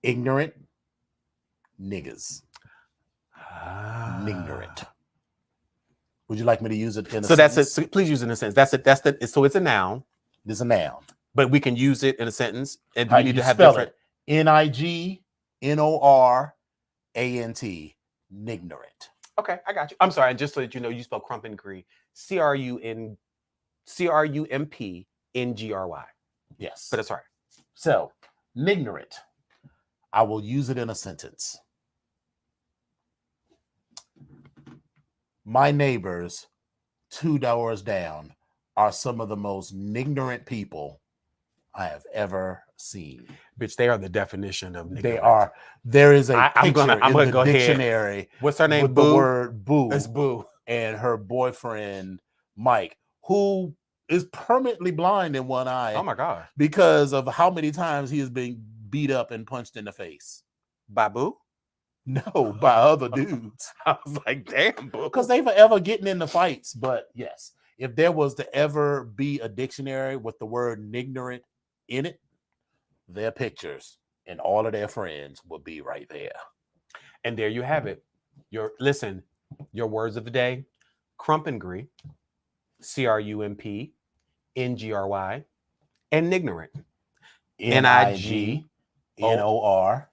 Ignorant niggas. Nignorant. Would you like me to use it in a sentence? So please use it in a sentence. So it's a noun. It's a noun. But we can use it in a sentence. And How we need to have spell different it? Nignorant. Nignorant. Okay, I got you. I'm sorry. And just so that you know, you spell crumpingry, CRUMPNGRY. Yes. But it's all right. So, nignorant. I will use it in a sentence. My neighbors 2 doors down are some of the most ignorant people I have ever seen. Bitch, they are the definition of niggerant. They are. There is a picture I'm gonna in go the dictionary. Ahead. What's her name? With Boo? the word boo. It's Boo. And her boyfriend, Mike, who is permanently blind in one eye. Oh my God. Because of how many times he has been beat up and punched in the face. By Boo? No, by other dudes. I was like, damn, Boo. Because they forever getting into fights. But yes, if there was to ever be a dictionary with the word ignorant in it, their pictures and all of their friends would be right there. And there you have it. Your words of the day: crumpingry, CRUMPNGRY, and ignorant, NIGNORANT.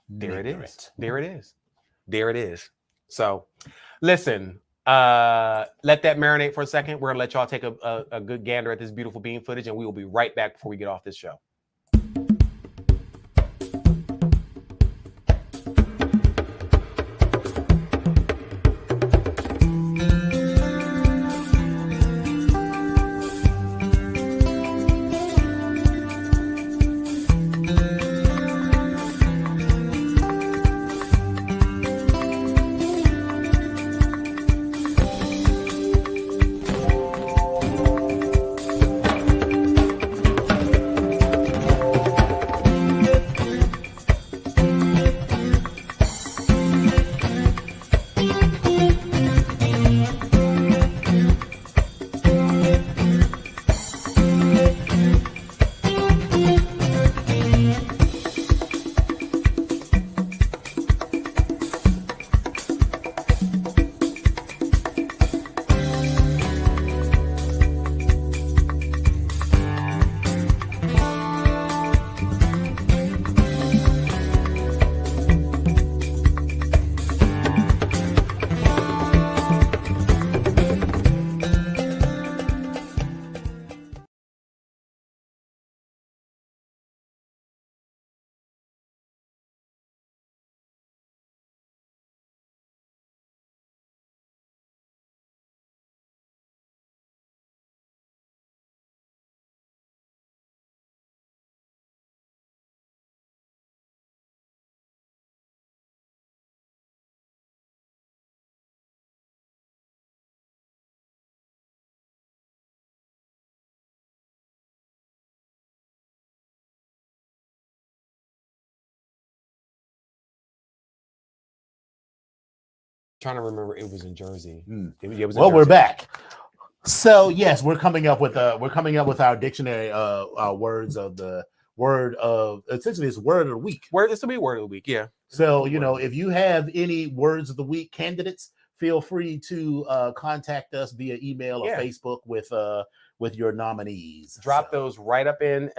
There it is. There it is. There it is. So, listen. Let that marinate for a second. We're gonna let y'all take a good gander at this beautiful bean footage, and we will be right back before we get off this show. trying to remember. It was in Jersey. It was in Well, we're Jersey. back. So yes, we're coming up with our dictionary words of the word of essentially it's word of the week. This will be word of the week. Yeah. So if you have any words of the week candidates, feel free to contact us via email or Facebook with your nominees. Drop those right up in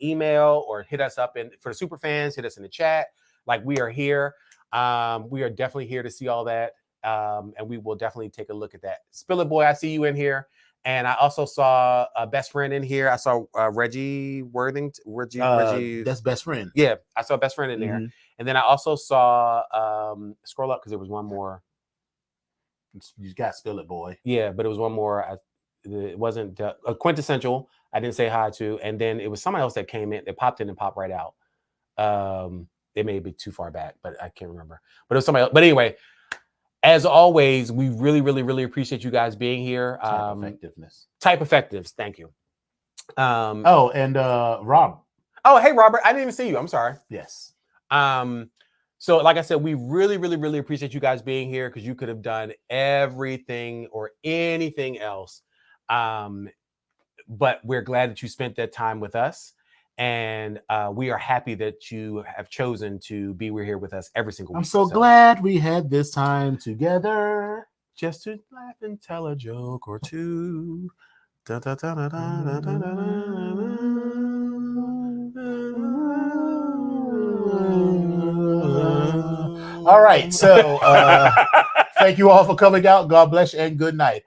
email or hit us up for the super fans. Hit us in the chat. Like, we are here. We are definitely here to see all that. And we will definitely take a look at that. Spill It Boy, I see you in here. And I also saw a best friend in here. I saw Reggie Worthington. Reggie. That's best friend. Yeah, I saw a best friend in there. And then I also saw scroll up because there was one more. You got Spill It Boy. Yeah, but it was one more. It wasn't a quintessential. I didn't say hi to. And then it was someone else that came in. They popped in and popped right out. It may be too far back, but I can't remember. But it was somebody else. But anyway, as always, we really, really, really appreciate you guys being here. Type effectiveness. Thank you. And Rob. Oh, hey, Robert. I didn't even see you. I'm sorry. Yes. So like I said, we really, really, really appreciate you guys being here because you could have done everything or anything else. But we're glad that you spent that time with us. And we are happy that you have chosen to be here with us every single week. I'm so glad we had this time together. Just to laugh and tell a joke or two. All right. So thank you all for coming out. God bless you and good night.